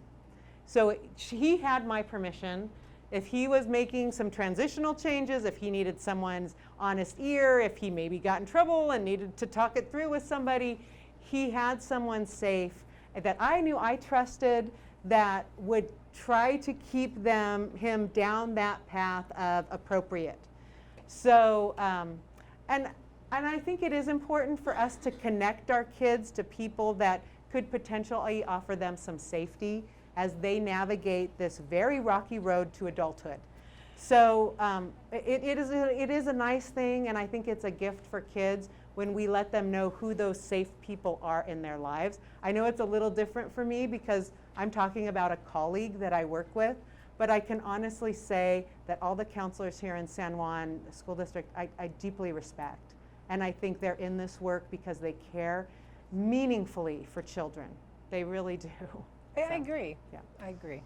So he had my permission. If he was making some transitional changes, if he needed someone's honest ear, if he maybe got in trouble and needed to talk it through with somebody, he had someone safe that I knew I trusted that would try to keep him down that path of appropriate. So, and I think it is important for us to connect our kids to people that could potentially offer them some safety as they navigate this very rocky road to adulthood. So it is a nice thing, and I think it's a gift for kids when we let them know who those safe people are in their lives. I know it's a little different for me because I'm talking about a colleague that I work with, but I can honestly say that all the counselors here in San Juan School District, I deeply respect. And I think they're in this work because they care meaningfully for children. They really do. I agree. Yeah. I agree.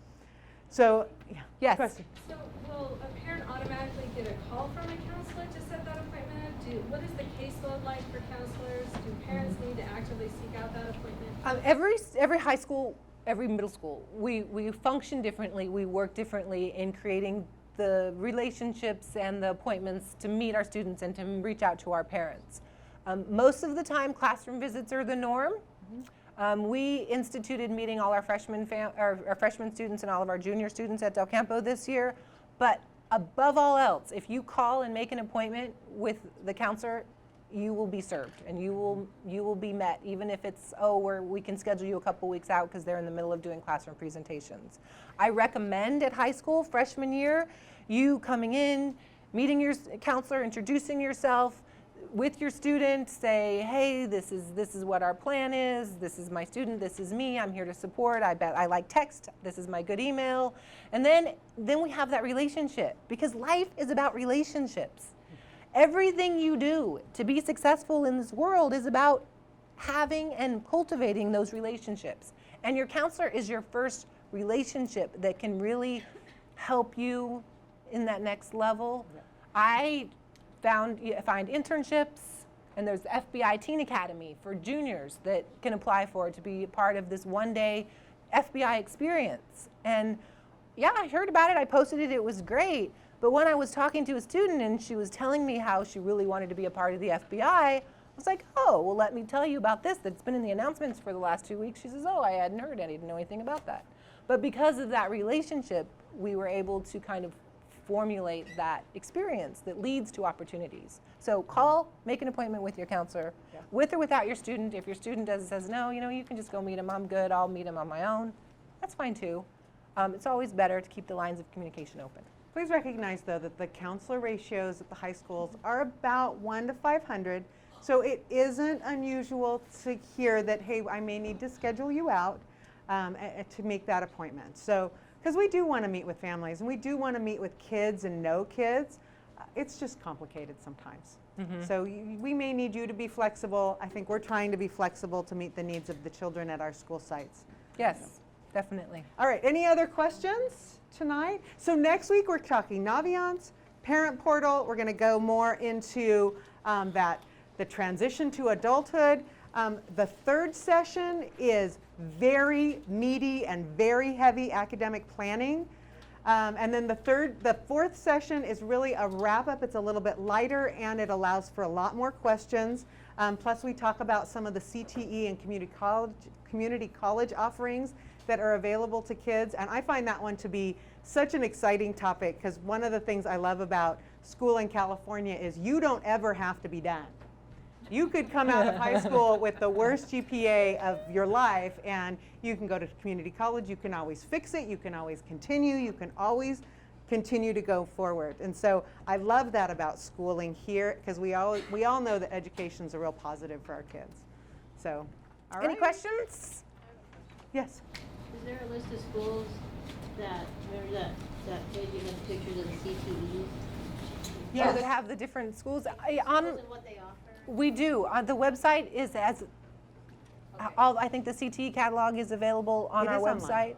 So, yeah. Yes. Question. So will a parent automatically get a call from a counselor to set that appointment? What is the caseload like for counselors? Do parents need to actively seek out that appointment? Every high school, every middle school, we function differently. We work differently in creating the relationships and the appointments to meet our students and to reach out to our parents. Most of the time, classroom visits are the norm. We instituted meeting all our freshman students and all of our junior students at Del Campo this year. But above all else, if you call and make an appointment with the counselor, you will be served and you will be met, even if it's, we can schedule you a couple weeks out because they're in the middle of doing classroom presentations. I recommend at high school, freshman year, you coming in, meeting your counselor, introducing yourself with your student, say, hey, this is what our plan is, this is my student, this is me, I'm here to support, I like text, this is my good email. And then we have that relationship, because life is about relationships. Everything you do to be successful in this world is about having and cultivating those relationships. And your counselor is your first relationship that can really help you in that next level. Yeah. I find internships, and there's the FBI Teen Academy for juniors that can apply for to be part of this one-day FBI experience. And yeah, I heard about it, I posted it, it was great. But when I was talking to a student and she was telling me how she really wanted to be a part of the FBI, I was like, oh, well, let me tell you about this that's been in the announcements for the last 2 weeks. She says, oh, I hadn't heard, I didn't know anything about that. But because of that relationship, we were able to kind of formulate that experience that leads to opportunities. So call, make an appointment with your counselor, with or without your student. If your student says, no, you can just go meet him, I'm good, I'll meet him on my own, that's fine too. It's always better to keep the lines of communication open. Please recognize, though, that the counselor ratios at the high schools are about 1 to 500. So it isn't unusual to hear that, hey, I may need to schedule you out to make that appointment. So, because we do want to meet with families and we do want to meet with kids and know kids, it's just complicated sometimes. Mm-hmm. So we may need you to be flexible. I think we're trying to be flexible to meet the needs of the children at our school sites. Yes, definitely. All right, any other questions tonight? So next week we're talking Naviance, parent portal. We're going to go more into the transition to adulthood. The third session is very meaty and very heavy academic planning. And then the fourth session is really a wrap up. It's a little bit lighter and it allows for a lot more questions. Plus we talk about some of the CTE and community college offerings that are available to kids. And I find that one to be such an exciting topic because one of the things I love about school in California is you don't ever have to be done. You could come out of high school with the worst GPA of your life and you can go to community college, you can always fix it, you can always continue, you can always continue to go forward. And so I love that about schooling here because we all know that education is a real positive for our kids. So, all right. Any questions? Yes. Is there a list of schools that, remember that page you had pictures of the CTEs? Yeah, that have the different schools. On, And what they offer? we do. The website is as, I think the CTE catalog is available on It our is online. website.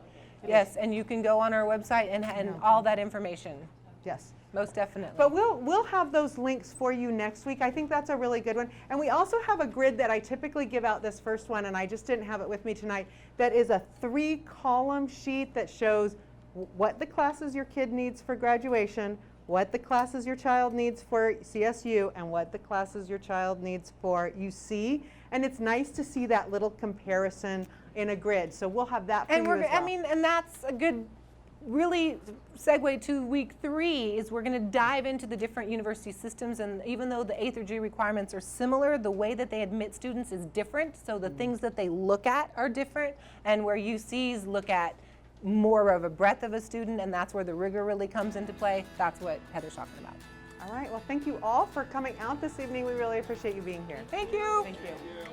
Yes, and you can go on our website and all that information. Yes. Most definitely. But we'll have those links for you next week. I think that's a really good one. And we also have a grid that I typically give out this first one, and I just didn't have it with me tonight, that is a 3-column sheet that shows what the classes your kid needs for graduation, what the classes your child needs for CSU, and what the classes your child needs for UC. And it's nice to see that little comparison in a grid. So we'll have that for And you as well. I mean, and that's a good, really segue to week 3 is we're going to dive into the different university systems, and even though the A through G requirements are similar, the way that they admit students is different. So the things that they look at are different, and where UCs look at more of a breadth of a student, and that's where the rigor really comes into play. That's what Heather's talking about. All right. Well, thank you all for coming out this evening. We really appreciate you being here. Thank you. Thank you.